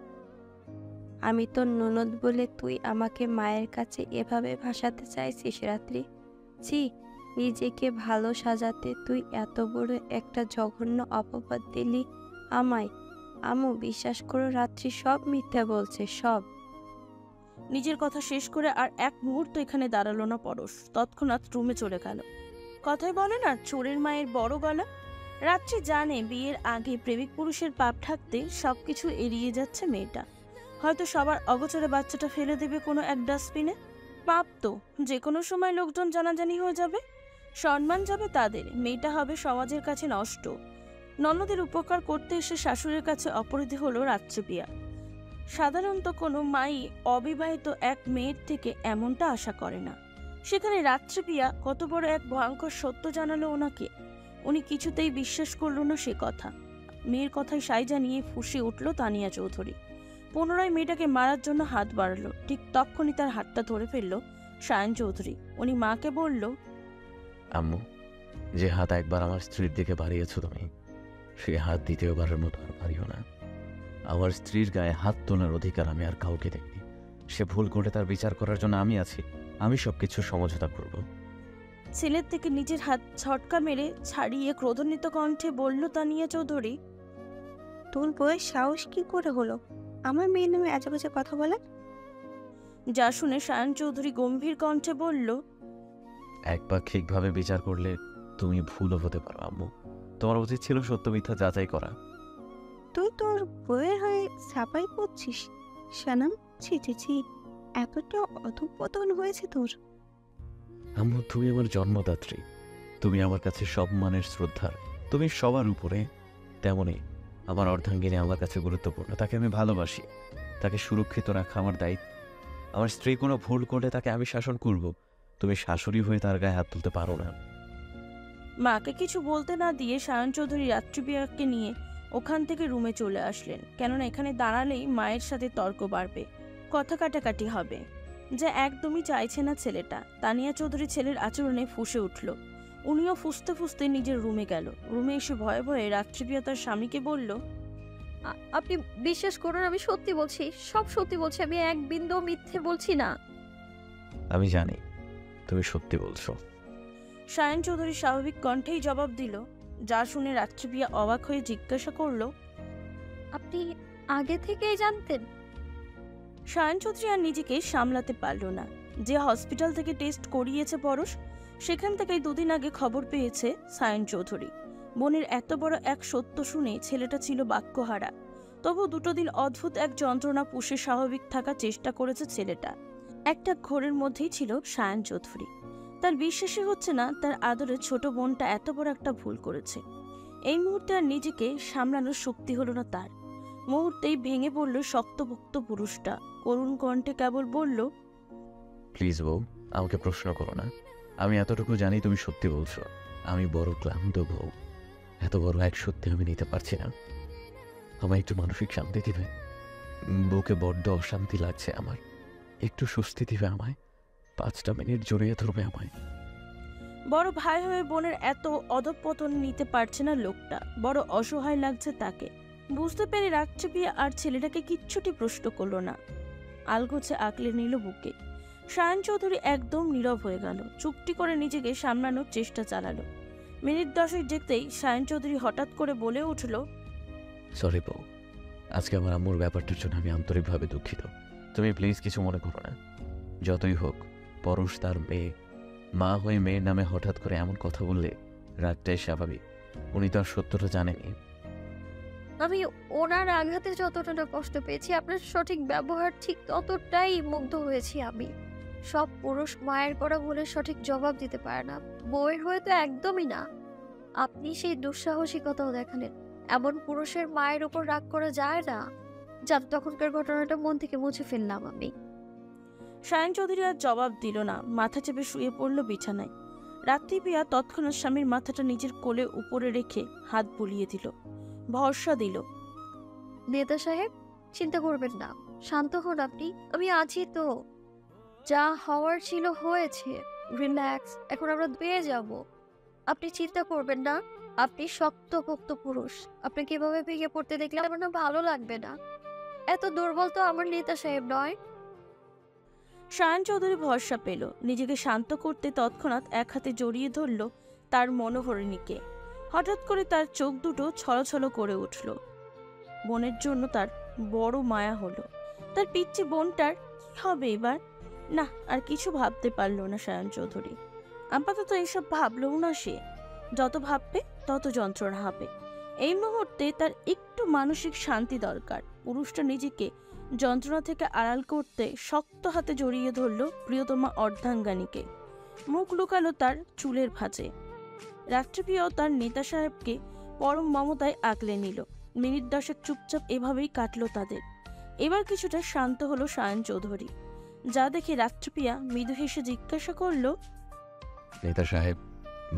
আমি তোর ননদ বলে তুই আমাকে মায়ের কাছে এভাবে ভাসাতে চাইছিস রাত্রি? ছি, নিজেকে ভালো সাজাতে তুই এত বড় একটা জঘন্য অপবাদ দিলি আমায়। আম্মু বিশ্বাস করো, রাত্রি সব মিথ্যা বলছে, সব। নিজের কথা শেষ করে আর এক মুহূর্ত এখানে দাঁড়ালো না পরশ, তৎক্ষণাৎ রুমে চলে গেল। কথায় বলে না, চোরের মায়ের বড় গলা। রাত্রি জানে বিয়ের আগে প্রেমিক পুরুষের পাপ ঢাকতে সবকিছু এড়িয়ে যাচ্ছে মেয়েটা। হয়তো সবার অগোচরে বাচ্চাটা ফেলে দেবে কোনো এক ডাস্টবিনে। পাপ তো যে কোনো সময় লোকজন জানাজানি হয়ে যাবে, সম্মান যাবে তাদের, মেয়েটা হবে সমাজের কাছে নষ্ট। ননদের উপকার করতে এসে শাশুড়ির কাছে অপরাধী হলো রাত্রিপ্রিয়া। সাধারণত কোনো মাই অবিবাহিত এক মেয়ের থেকে এমনটা আশা করে না। সেখানে রাত্রিপ্রিয়া কত বড় এক ভয়ঙ্কর সত্য জানালো ওনাকে। উনি কিছুতেই বিশ্বাস করল না সে কথা। মেয়ের কথায় সাই জানিয়ে ফুঁসে উঠল তানিয়া চৌধুরী। পুনরায় মেয়েটাকে মারার জন্য হাত বাড়ালো। ঠিক তখনই তার হাতটা ধরে ফেলল সায়ন চৌধুরী। উনি মাকে বলল, আম্মু, যে হাত একবার আমার স্ত্রীর দিকে বাড়িয়েছ তুমি, সে হাত দ্বিতীয়বারের মতো আর বাড়িও না। আমার স্ত্রীর গায়ে হাত তোলার অধিকার আমি আর কাউকে দেখিনি। সে ভুল করে তার বিচার করার জন্য আমি আছি। আমি সবকিছু সমঝোতা করব। ছেলের থেকে নিজের হাত ছটকা মেরে ছাড়িয়ে ক্রোধান্বিত কণ্ঠে বলল তানিয়া চৌধুরী, তোর বয়স সাহস কি করে হলো আমার মেয়ের নামে আজে বাজে কথা বলে? যা শুনে সায়ন চৌধুরী গম্ভীর কণ্ঠে বলল, একপাক্ষিকভাবে বিচার করলে তুমি ভুলও হতে পারো আম্মু। তোমার উচিত ছিল সত্য মিথ্যা যাচাই করা। তুই তোর বউয়ের হয়ে সাফাই করছিস সানাম? ছি ছি ছি, এতটা অধঃপতন হয়েছে তোর। আম্মু, তুমি আমার জন্মদাত্রী। তুমি আমার কাছে সব মানের শ্রদ্ধার। তুমি সবার উপরে। তেমনই আমার অর্ধাঙ্গিনী আমার কাছে গুরুত্বপূর্ণ। তাকে আমি ভালোবাসি। তাকে সুরক্ষিত রাখা আমার দায়িত্ব। আমার স্ত্রী কোনো ভুল করলে তাকে আমি শাসন করব। তুমি শাশুড়ি হয়ে তার গায়ে হাত তুলতে পারো না। মাকে কিছু বলতে না দিয়ে সায়ন চৌধুরী রাত্রিপ্রিয়াকে নিয়ে ওখান থেকে রুমে চলে আসলেন। কেননা এখানে দাঁড়ালেই মায়ের সাথে তর্ক বাড়বে, কথা কাটাকাটি হবে, যা একদমই চাইছে না ছেলেটা। তানিয়া চৌধুরী ছেলের আচরণে ফুঁসে উঠল। উনিও ফুঁসতে ফুঁসতে নিজের রুমে গেল। রুমে এসে ভয়ে ভয়ে রাত্রিপ্রিয়া তার স্বামীকে বলল, আপনি বিশ্বাস করুন, আমি সত্যি বলছি, সব সত্যি বলছি। আমি এক বিন্দু মিথ্যে বলছি না। আমি জানি তুমি সত্যি বলছো। সায়ন চৌধুরী স্বাভাবিক কণ্ঠেই জবাব দিল। যা শুনে রাত্রিপ্রিয়া অবাক হয়ে জিজ্ঞাসা করল, আপনি আগে থেকেই জানতেন? সায়ন চৌধুরী আর নিজেকে সামলাতে পারল না। যে হসপিটাল থেকে টেস্ট করিয়েছে পরশ, সেখান থেকেই 2 দিন আগে খবর পেয়েছে সায়ন চৌধুরী। বোনের এত বড় এক সত্য শুনে ছেলেটা ছিল বাক্যহারা। তবু 2 দিন অদ্ভুত এক যন্ত্রণা পুষে স্বাভাবিক থাকার চেষ্টা করেছে ছেলেটা। একটা ঘোরের মধ্যেই ছিল সায়ন চৌধুরী। তার বিশ্বাসই হচ্ছে না তার আদরের ছোট বোনটা এত বড় একটা ভুল করেছে। এই মুহূর্তে আর নিজেকে সামলানোর শক্তি হলো না তার। মুহূর্তেই ভেঙে পড়ল শক্তপোক্ত পুরুষটা। করুণ কণ্ঠে কেবল বলল, প্লিজ বউ, আমাকে প্রশ্ন করো না। আমি এতটুকু জানি তুমি সত্যি বলছো। আমি বড় ক্লান্ত বউ। এত বড় এক সত্যি আমি নিতে পারছি না। আমায় একটু মানসিক শান্তি দিবে? বুকে বড্ড অশান্তি লাগছে আমার। একটু স্বস্তি দিবে আমায়? 5টা মিনিট জড়িয়ে ধরবে আমায়। বড় ভাই হয়ে বোনের এত অধঃপতন নিতে পারছে না লোকটা। বড় অসহায় লাগছে তাকে। বুঝতে পেরে রাত্রিপ্রিয়া আর ছেলেটাকে কিচ্ছুটি প্রশ্ন করলো না। আলগোছে আঁকলে নিল বুকে। সায়ন চৌধুরী একদম নীরব হয়ে গেল। চুপটি করে নিজেকে সামলানোর চেষ্টা চালালো। মিনিট 10 যেতেই সায়ন চৌধুরী হঠাৎ করে বলে উঠল, সরি বউ, আজকে আমার আম্মুর ব্যাপারটার জন্য আমি আন্তরিকভাবে দুঃখিত। তুমি প্লিজ কিছু মনে করো না। যতই হোক, পরশ তার মেয়ে। মা হয়ে মেয়ের নামে হঠাৎ করে এমন কথা বললে রাগটাই স্বাভাবিক। উনি তো আর সত্যটা জানেনি। আমি ওনার আঘাতে যতটা না কষ্ট পেয়েছি, আপনার সঠিক ব্যবহার ঠিক ততটাই মুগ্ধ হয়েছি আমি। সব পুরুষ মায়ের করা বলে সঠিক জবাব দিতে পারে না, বউয়ের হয়ে তো একদমই না। আপনি সেই দুঃসাহসিকতাও দেখালেন। এমন পুরুষের মায়ের উপর রাগ করা যায় না। যার তখনকার ঘটনাটা মন থেকে মুছে ফেললাম আমি। সায়ন চৌধুরী আর জবাব দিল না। মাথা চেপে শুয়ে পড়ল বিছানায়। রাত্রিপ্রিয়া তৎক্ষণাৎ স্বামীর মাথাটা নিজের কোলে উপরে রেখে হাত বুলিয়ে দিল, ভরসা দিল। নেতা সাহেব, চিন্তা করবেন না, শান্ত হন আপনি। আমি আছি তো। যা হওয়ার ছিল হয়েছে। রিল্যাক্স, এখন আমরা পেয়ে যাব। আপনি চিন্তা করবেন না। আপনি শক্তপোক্ত পুরুষ। আপনাকে এভাবে ভেঙে পড়তে দেখলে আমার না ভালো লাগবে না। এত দুর্বল তো আমার নেতা সাহেব নয়। সায়ন চৌধুরী ভরসা পেল। নিজেকে শান্ত করতে তৎক্ষণাৎ এক হাতে জড়িয়ে ধরল তার মনোহরিণীকে। হঠাৎ করে তার চোখ দুটো ছলছল করে উঠল। বোনের জন্য তার বড় মায়া হলো। তার পিচ্চি বোনটার কি হবে এবার? না, আর কিছু ভাবতে পারল না সায়ন চৌধুরী। আপাতত এসব ভাবলেও না সে। যত ভাববে তত যন্ত্রণা হবে। এই মুহূর্তে তার একটু মানসিক শান্তি দরকার। পুরুষটা নিজেকে যন্ত্রণা থেকে আড়াল করতে শক্ত হাতে জড়িয়ে ধরল প্রিয়তমা অর্ধাঙ্গানীকে। মুখ লুকালো তার চুলের ভাঁজে। রাত্রিপ্রিয়াও তার নেতা সাহেবকে পরম মমতায় আগলে নিল। মিনিট 10 চুপচাপ এভাবেই কাটল তাদের। এবার কিছুটা শান্ত হলো সায়ন চৌধুরী। যা দেখে রাত্রিপ্রিয়া মৃদু হেসে জিজ্ঞাসা করল, নেতা সাহেব,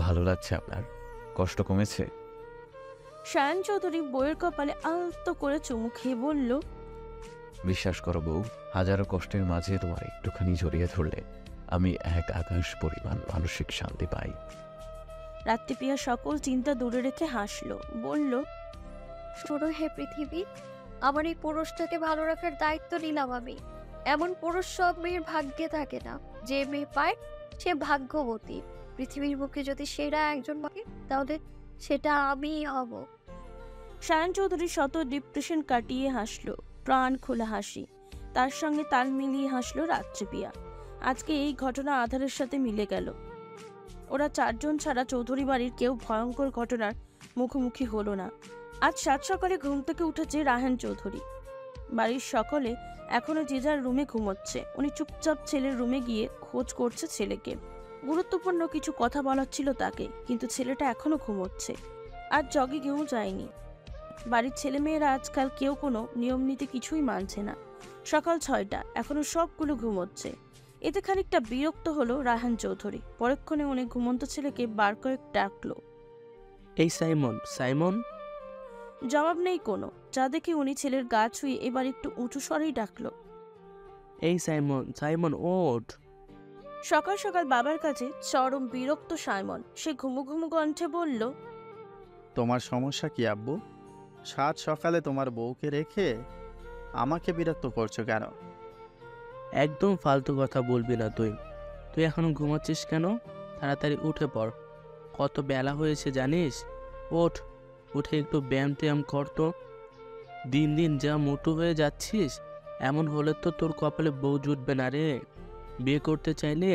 ভালো লাগছে আপনার? কষ্ট কমেছে? সায়ন চৌধুরী বইয়ের কপালে আলতো করে চুমু খেয়ে বলল, বিশ্বাস করো বউ, হাজারো কষ্টের মাঝে তোমার একটুখানি জড়িয়ে ধরলে আমি এক আকাশ পরিমাণ মানসিক শান্তি পাই। রাত্রিপ্রিয়া সকল চিন্তা দূরে রেখে হাসল, বলল, শোনো হে পৃথিবী, আমার এই পুরুষটাকে ভালো রাখার দায়িত্ব নিলাম আমি। এমন পুরুষ সব মেয়ের ভাগ্যে থাকে না। যে মেয়ে পায় সে ভাগ্যবতী। পৃথিবীর বুকে যদি সেরা একজন থাকে তাহলে সেটা আমিই হব। সায়ন চৌধুরী শত ডিপ্রেশন কাটিয়ে হাসলো, প্রাণ খোলা হাসি। তার সঙ্গে তাল মিলিয়ে হাসলো রাত্রিপ্রিয়া। আজকে এই ঘটনা আধারের সাথে মিলে গেল। ওরা 4 জন ছাড়া চৌধুরী বাড়ির কেউ ভয়ঙ্কর ঘটনার মুখোমুখি হলো না। আজ 7 সকালে ঘুম থেকে উঠেছে রায়হান চৌধুরী। বাড়ির সকলে এখনো যে যার রুমে ঘুমোচ্ছে। উনি চুপচাপ ছেলের রুমে গিয়ে খোঁজ করছে ছেলেকে। গুরুত্বপূর্ণ কিছু কথা বলার ছিল তাকে, কিন্তু ছেলেটা এখনো ঘুমোচ্ছে। আজ জগিংয়েও যায়নি। বাড়ির ছেলেমেয়েরা আজকাল কেউ কোনো নিয়ম নীতি কিছুই মানছে না। সকাল 6টা, এখনো সবগুলো ঘুমোচ্ছে। এতে খানিকটা বিরক্ত হলো রায়হান চৌধুরী। পরক্ষণে উনি ঘুমন্ত ছেলেকে বার কয়েক ডাকলো। এই সাইমন, সাইমন। জবাব নেই কোনো। যা দেখে উনি ছেলের গা ছুঁয়ে এবার একটু উঁচু স্বরেই ডাকলো, এই সাইমন, সাইমন ওঠ। সকাল সকাল বাবার কাছে চরম বিরক্ত সাইমন। সে ঘুমু ঘুমু কণ্ঠে বলল, তোমার সমস্যা কি আব্বু? 7 সকালে তোমার বউকে রেখে আমাকে বিরক্ত করছো কেন? একদম ফালতু কথা বলবি না তুই। তুই এখনো ঘুমাচ্ছিস কেন? তাড়াতাড়ি উঠে পড়। কত বেলা হয়েছে জানিস? ওঠ, উঠে একটু ব্যায়াম ট্যায়াম কর তো। দিন দিন যা মোটু হয়ে যাচ্ছিস, এমন হলে তো তোর কপালে বউ জুটবে না রে। বিয়ে করতে চাইলে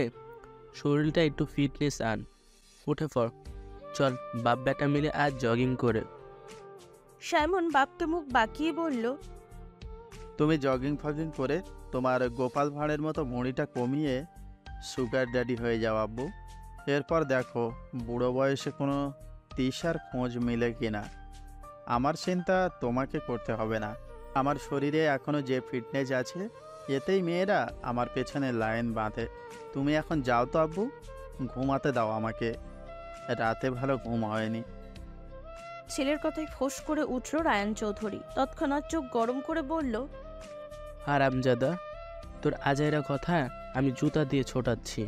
শরীরটা একটু ফিটনেস আন। উঠে পড়, চল বাপ বেটা মিলে আজ জগিং করে। সাইমন বাপকে মুখ বাঁকিয়ে বলল, তুমি জগিং ফগিং করে তোমার গোপাল ভাঁড়ের মতো ভুঁড়িটা কমিয়ে সুগার ড্যাডি হয়ে যাও আব্বু। এরপর দেখো বুড়ো বয়সে কোনো তিশার খোঁজ মিলে কিনা। আমার চিন্তা তোমাকে করতে হবে না। আমার শরীরে এখনও যে ফিটনেস আছে, এতেই মেয়েরা আমার পেছনে লাইন বাঁধে। তুমি এখন যাও তো আব্বু, ঘুমাতে দাও আমাকে, রাতে ভালো ঘুম হয়নি। ছেলের কথায় ফোঁস করে উঠল রায়ান চৌধুরী। তৎক্ষণাৎ চোখ গরম করে বলল, হারামজাদা, তোর আজাইরা কথা আমি জুতা দিয়ে ছোটাচ্ছি।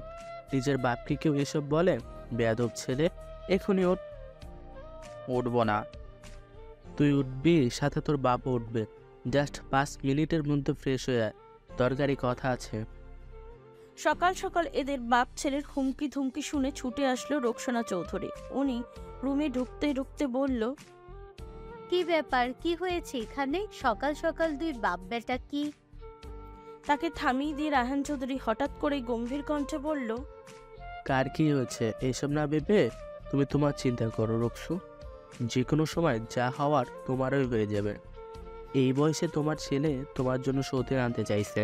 নিজের বাপকে কেউ এসব বলে? বেয়াদব ছেলে, এখনই ওঠ। উঠবো না। তুই উঠবি, সাথে তোর বাপও উঠবে। জাস্ট 5 মিনিটের মধ্যে ফ্রেশ হয়ে আয়, দরকারি কথা আছে। সকাল সকাল এদের বাপ ছেলের হুমকি ধুমকি শুনে ছুটে আসলো রোকসানা চৌধুরী। উনি রুমে ঢুকতে ঢুকতে বলল, কি ব্যাপার, কি হয়েছে এখানে সকাল সকাল দুই বাপ বেটা কি? তাকে থামিয়ে দিয়ে রায়হান চৌধুরী হঠাৎ করে গম্ভীর কণ্ঠে বলল, কার কি হয়েছে এইসব না ভেবে তুমি তোমার চিন্তা করো রোকসু। যে কোনো সময় যা হওয়ার তোমারই হয়ে যাবে। এই বয়সে তোমার ছেলে তোমার জন্য সৌতে আনতে চাইছে।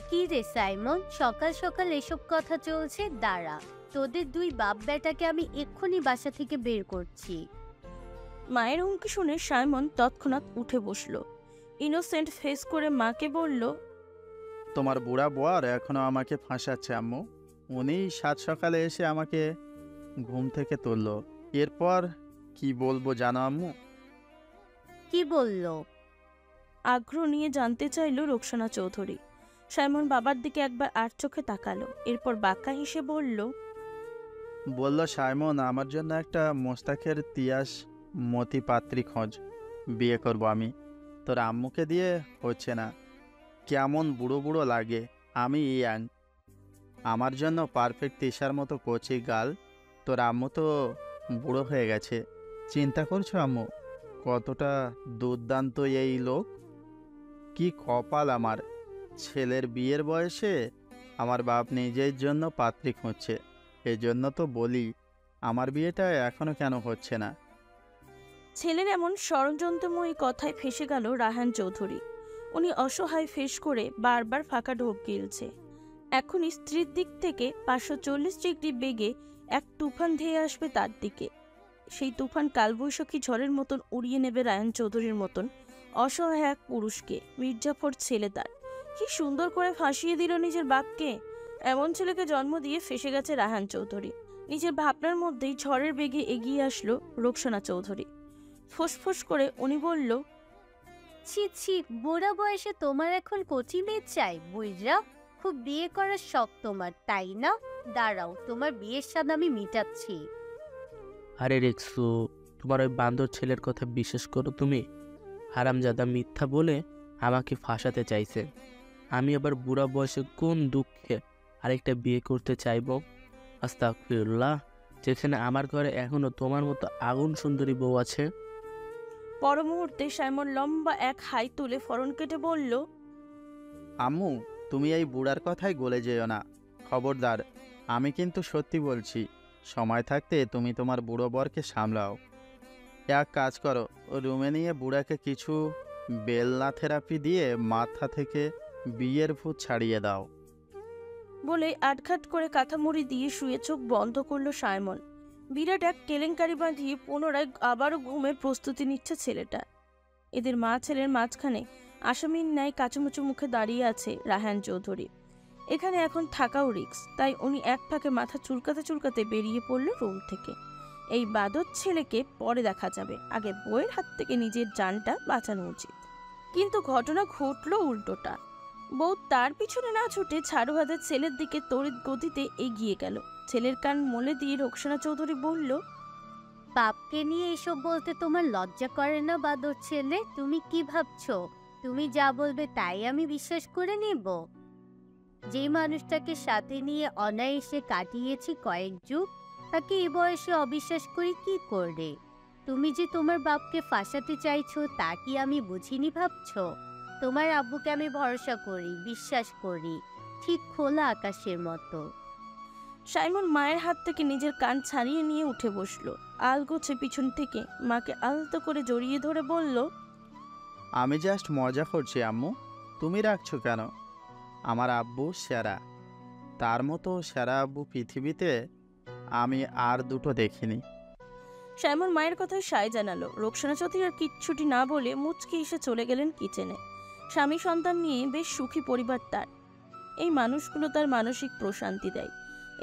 কি রে সাইমন, সকাল সকাল এসব কথা চলছে? দাঁড়া, তোদের দুই বাপ বেটাকে আমি এক্ষুনি বাসা থেকে বের করছি। মায়ের হুমকি শুনে সাইমন তৎক্ষণাৎ উঠে বসল। ইনোসেন্ট ফেস করে মাকে বলল, তোমার বুড়া বর এখনো আমাকে ফাঁসাচ্ছে আম্মু। উনি সাত সকালে এসে আমাকে ঘুম থেকে তুলল। এরপর কি বলবো জানো আম্মু? কি বললো? আগ্রহ নিয়ে জানতে চাইল রোকসানা চৌধুরী। সাইমন বাবার দিকে একবার আর চোখে তাকালো, এরপর বাঁকা হেসে বলল, বলল সাইমন আমার জন্য একটা মোস্তাকের তিয়াস মতি পাত্রী খোঁজ, বিয়ে করব আমি। তোর আম্মুকে দিয়ে হচ্ছে না, কেমন বুড়ো বুড়ো লাগে। আমি ইয়াং, আমার জন্য পারফেক্ট তিশার মতো কচি গাল। তোর আম্মু তো বুড়ো হয়ে গেছে। চিন্তা করছো আম্মু কতটা দুর্দান্ত এই লোক? কি কপাল আমার, ছেলের বিয়ের বয়সে আমার বাপ নিজের জন্য পাত্রী খুঁজছে। এজন্য তো বলি আমার বিয়েটা এখনো কেন হচ্ছে না। ছেলের এমন ষড়যন্ত্রময়ী কথায় ফেসে গেল রায়হান চৌধুরী। উনি অসহায় ফেস করে বারবার ফাঁকা ঢোক গিলছে। এখন স্ত্রীর দিক থেকে 540 ডিগ্রি বেগে এক তুফান ধেয়ে আসবে তার দিকে। সেই তুফান কালবৈশাখী ঝড়ের মতন উড়িয়ে নেবে রায়হান চৌধুরীর মতন অসহায় এক পুরুষকে। মির্জাফর ছেলে তার, কি সুন্দর করে ফাঁসিয়ে দিল নিজের বাপকে। এমন ছেলেকে জন্ম দিয়ে ফেসে গেছে রায়হান চৌধুরী। নিজের ভাবনার মধ্যেই ঝড়ের বেগে এগিয়ে আসলো রোকসানা চৌধুরী। ফোঁস করে উনি বলল, ছি ছি, বুড়া বয়সে তোমার এখন কচি মেয়ে চাই বুইরা? খুব বিয়ে করার শখ তোমার, তাই না? দাঁড়াও, তোমার বিয়ের স্বাদ আমি মিটাচ্ছি। আরে রেক্সু, তোমার ওই বান্দর ছেলের কথা বিশ্বাস করো তুমি? হারামজাদা মিথ্যা বলে আমাকে ফাঁসাতে চাইছে। আমি আবার বুড়া বয়সে কোন দুঃখে আরেকটা বিয়ে করতে চাইব? আস্তাগফিরুল্লাহ, যেখানে আমার ঘরে এখনো তোমার মতো আগুন সুন্দরী বউ আছে। পর মুহূর্তে সাইমন লম্বা এক হাই তুলে ফরন কেটে বলল, আম্মু তুমি এই বুড়ার কথায় গলে যেও না, খবরদার। আমি কিন্তু সত্যি বলছি, সময় থাকতে তুমি তোমার বুড়ো বরকে সামলাও। এক কাজ করো, রুমে নিয়ে বুড়াকে কিছু বেলনা থেরাপি দিয়ে মাথা থেকে বিয়ের ভূত ছাড়িয়ে দাও। বলে আটঘাট করে কাঁথামুড়ি দিয়ে শুয়ে চোখ বন্ধ করলো সাইমন। বিরাট এক কেলেঙ্কারি বাঁধিয়ে পুনরায় আবারও ঘুমের প্রস্তুতি নিচ্ছে ছেলেটা। এদের মা ছেলের মাঝখানে আসামির ন্যায় কাচুমুচু মুখে দাঁড়িয়ে আছে রায়হান চৌধুরী। এখানে এখন থাকাও রিস্ক, তাই উনি এক ফাঁকে মাথা চুলকাতে চুলকাতে বেরিয়ে পড়ল রুম থেকে। এই বাদর ছেলেকে পরে দেখা যাবে, আগে বউয়ের হাত থেকে নিজের জানটা বাঁচানো উচিত। কিন্তু ঘটনা ঘটলো উল্টোটা। বউ তার পিছনে না ছুটে ছাড়ু হাতের ছেলের দিকে তড়িৎ গতিতে এগিয়ে গেল। ছেলের কান মলে দিয়ে রোকসানা চৌধুরী বলল, বাপকে নিয়ে এসব বলতে তোমার লজ্জা করে না বাদর ছেলে? তুমি কি ভাবছো তুমি যা বলবে তাই আমি বিশ্বাস করে নেব? যে মানুষটাকে সাথে নিয়ে অনায়াসে কাটিয়েছি কয়েক যুগ, তাকে এ বয়সে অবিশ্বাস করি কি করে? তুমি যে তোমার বাপকে ফাঁসাতে চাইছো তা কি আমি বুঝিনি ভাবছো? তোমার আব্বুকে আমি ভরসা করি, বিশ্বাস করি, ঠিক খোলা আকাশের মতো। সাইমন মায়ের হাত থেকে নিজের কান ছাড়িয়ে নিয়ে উঠে বসলো। আলগোছে পিছন থেকে মাকে আলতো করে জড়িয়ে ধরে বলল, আমি জাস্ট মজা করছি আম্মু, তুমি রাখছো কেন? আমার আব্বু সেরা, তার মতো সেরা আব্বু পৃথিবীতে আমি আর দুটো দেখিনি। সাইমন মায়ের কথায় সায় জানালো। রোকসানা চৌধুরী আর কিচ্ছুটি না বলে মুচকি এসে চলে গেলেন কিচেনে। স্বামী সন্তান নিয়ে বেশ সুখী পরিবার তার। এই মানুষগুলো তার মানসিক প্রশান্তি দেয়।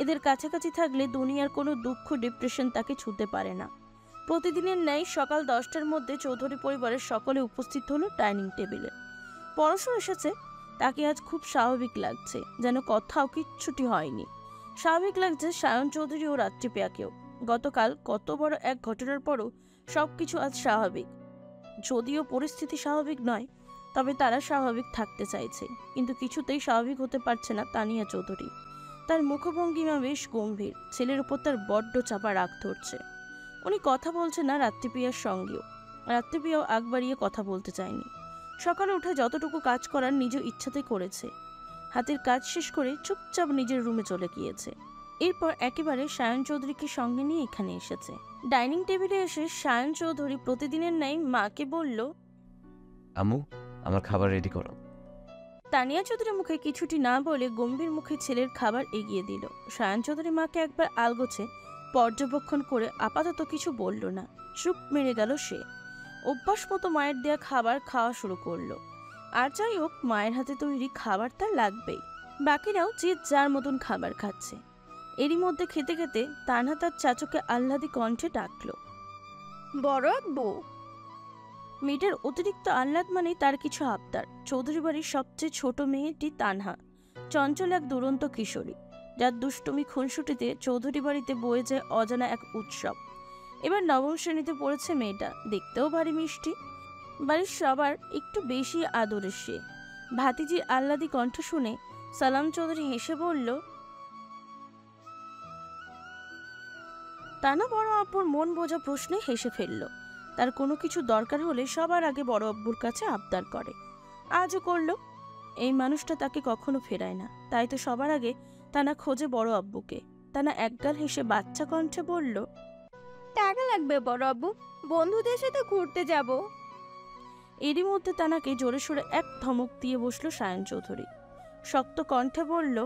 এদের কাছাকাছি থাকলে দুনিয়ার কোনো দুঃখ ডিপ্রেশন তাকে ছুঁতে পারে না। প্রতিদিনের ন্যায় সকাল 10টার মধ্যে চৌধুরী পরিবারের সকলে উপস্থিত হলো ডাইনিং টেবিলে। পরশও এসেছে। তাকে আজ খুব স্বাভাবিক লাগছে, যেন কোথাও কিচ্ছুটি হয়নি। স্বাভাবিক লাগছে সায়ন চৌধুরী ও রাত্রিপ্রিয়াকেও। গতকাল কত বড় এক ঘটনার পরও সবকিছু আজ স্বাভাবিক। যদিও পরিস্থিতি স্বাভাবিক নয়, তবে তারা স্বাভাবিক থাকতে চাইছে, কিন্তু কিছুতেই স্বাভাবিক হতে পারছে না তানিয়া চৌধুরী। তার মুখভঙ্গিমা বেশ গম্ভীর। ছেলের উপর তার বড্ড চাপা রাগ ধরছে। উনি কথা বলছে না রাত্রিপ্রিয়ার সঙ্গেও। রাত্রিপ্রিয়াও আগ বাড়িয়ে কথা বলতে চায়নি। সকালে উঠে যতটুকু কাজ করার নিজ ইচ্ছাতে করেছে। হাতের কাজ শেষ করে চুপচাপ নিজের রুমে চলে গিয়েছে। এরপর একেবারে সায়ন চৌধুরীকে সঙ্গে নিয়ে এখানে এসেছে। ডাইনিং টেবিলে এসে সায়ন চৌধুরী প্রতিদিনের ন্যায় মাকে বলল, আম্মু, আমার খাবার রেডি করো। তানিয়া চৌধুরী মুখে কিছুটি না বলে গম্ভীর মুখে ছেলের খাবার এগিয়ে দিল। সায়ন চৌধুরী মাকে একবার আলগোছে পর্যবেক্ষণ করে আপাতত কিছু বলল না, চুপ মেরে গেল সে। অভ্যাস মতো মায়ের দেয়া খাবার খাওয়া শুরু করলো। আর যাই হোক, মায়ের হাতে তৈরি খাবার তার লাগবেই। বাকিরাও যে যার মতন খাবার খাচ্ছে। এরই মধ্যে খেতে খেতে তানহা তার চাচুকে আহ্লাদি কণ্ঠে ডাকলো, বড় আব্বু। মেয়েটার অতিরিক্ত আহ্লাদ মানে তার কিছু আবদার। চৌধুরী বাড়ির সবচেয়ে ছোট মেয়েটি তানহা, চঞ্চল এক দুরন্ত কিশোরী, যার দুষ্টুমি খুনসুটিতে চৌধুরী বাড়িতে বয়ে যায় অজানা এক উৎসব। এবার 9ম শ্রেণীতে পড়েছে মেয়েটা, দেখতেও ভারী মিষ্টি। বাড়ির সবার একটু বেশি আদরের সে। ভাতিজির আহ্লাদি কণ্ঠ শুনে সালাম চৌধুরী হেসে বলল, তানা বড় আব্বুর মন বোঝা প্রশ্নে হেসে ফেলল। তার কোনো কিছু দরকার হলে সবার আগে বড় আব্বুর কাছে আবদার করে। আজও করলো। এই মানুষটা তাকে কখনো ফেরায় না, তাই তো সবার আগে তানা খোঁজে বড় আব্বুকে। তানা একগাল হেসে বাচ্চা কণ্ঠে বলল, টাকা লাগবে বড় আব্বু, বন্ধুদের সাথে ঘুরতে যাব। এরই মধ্যে তানাকে জোরে সোরে এক ধমক দিয়ে বসলো সায়ন চৌধুরী। শক্ত কণ্ঠে বলল,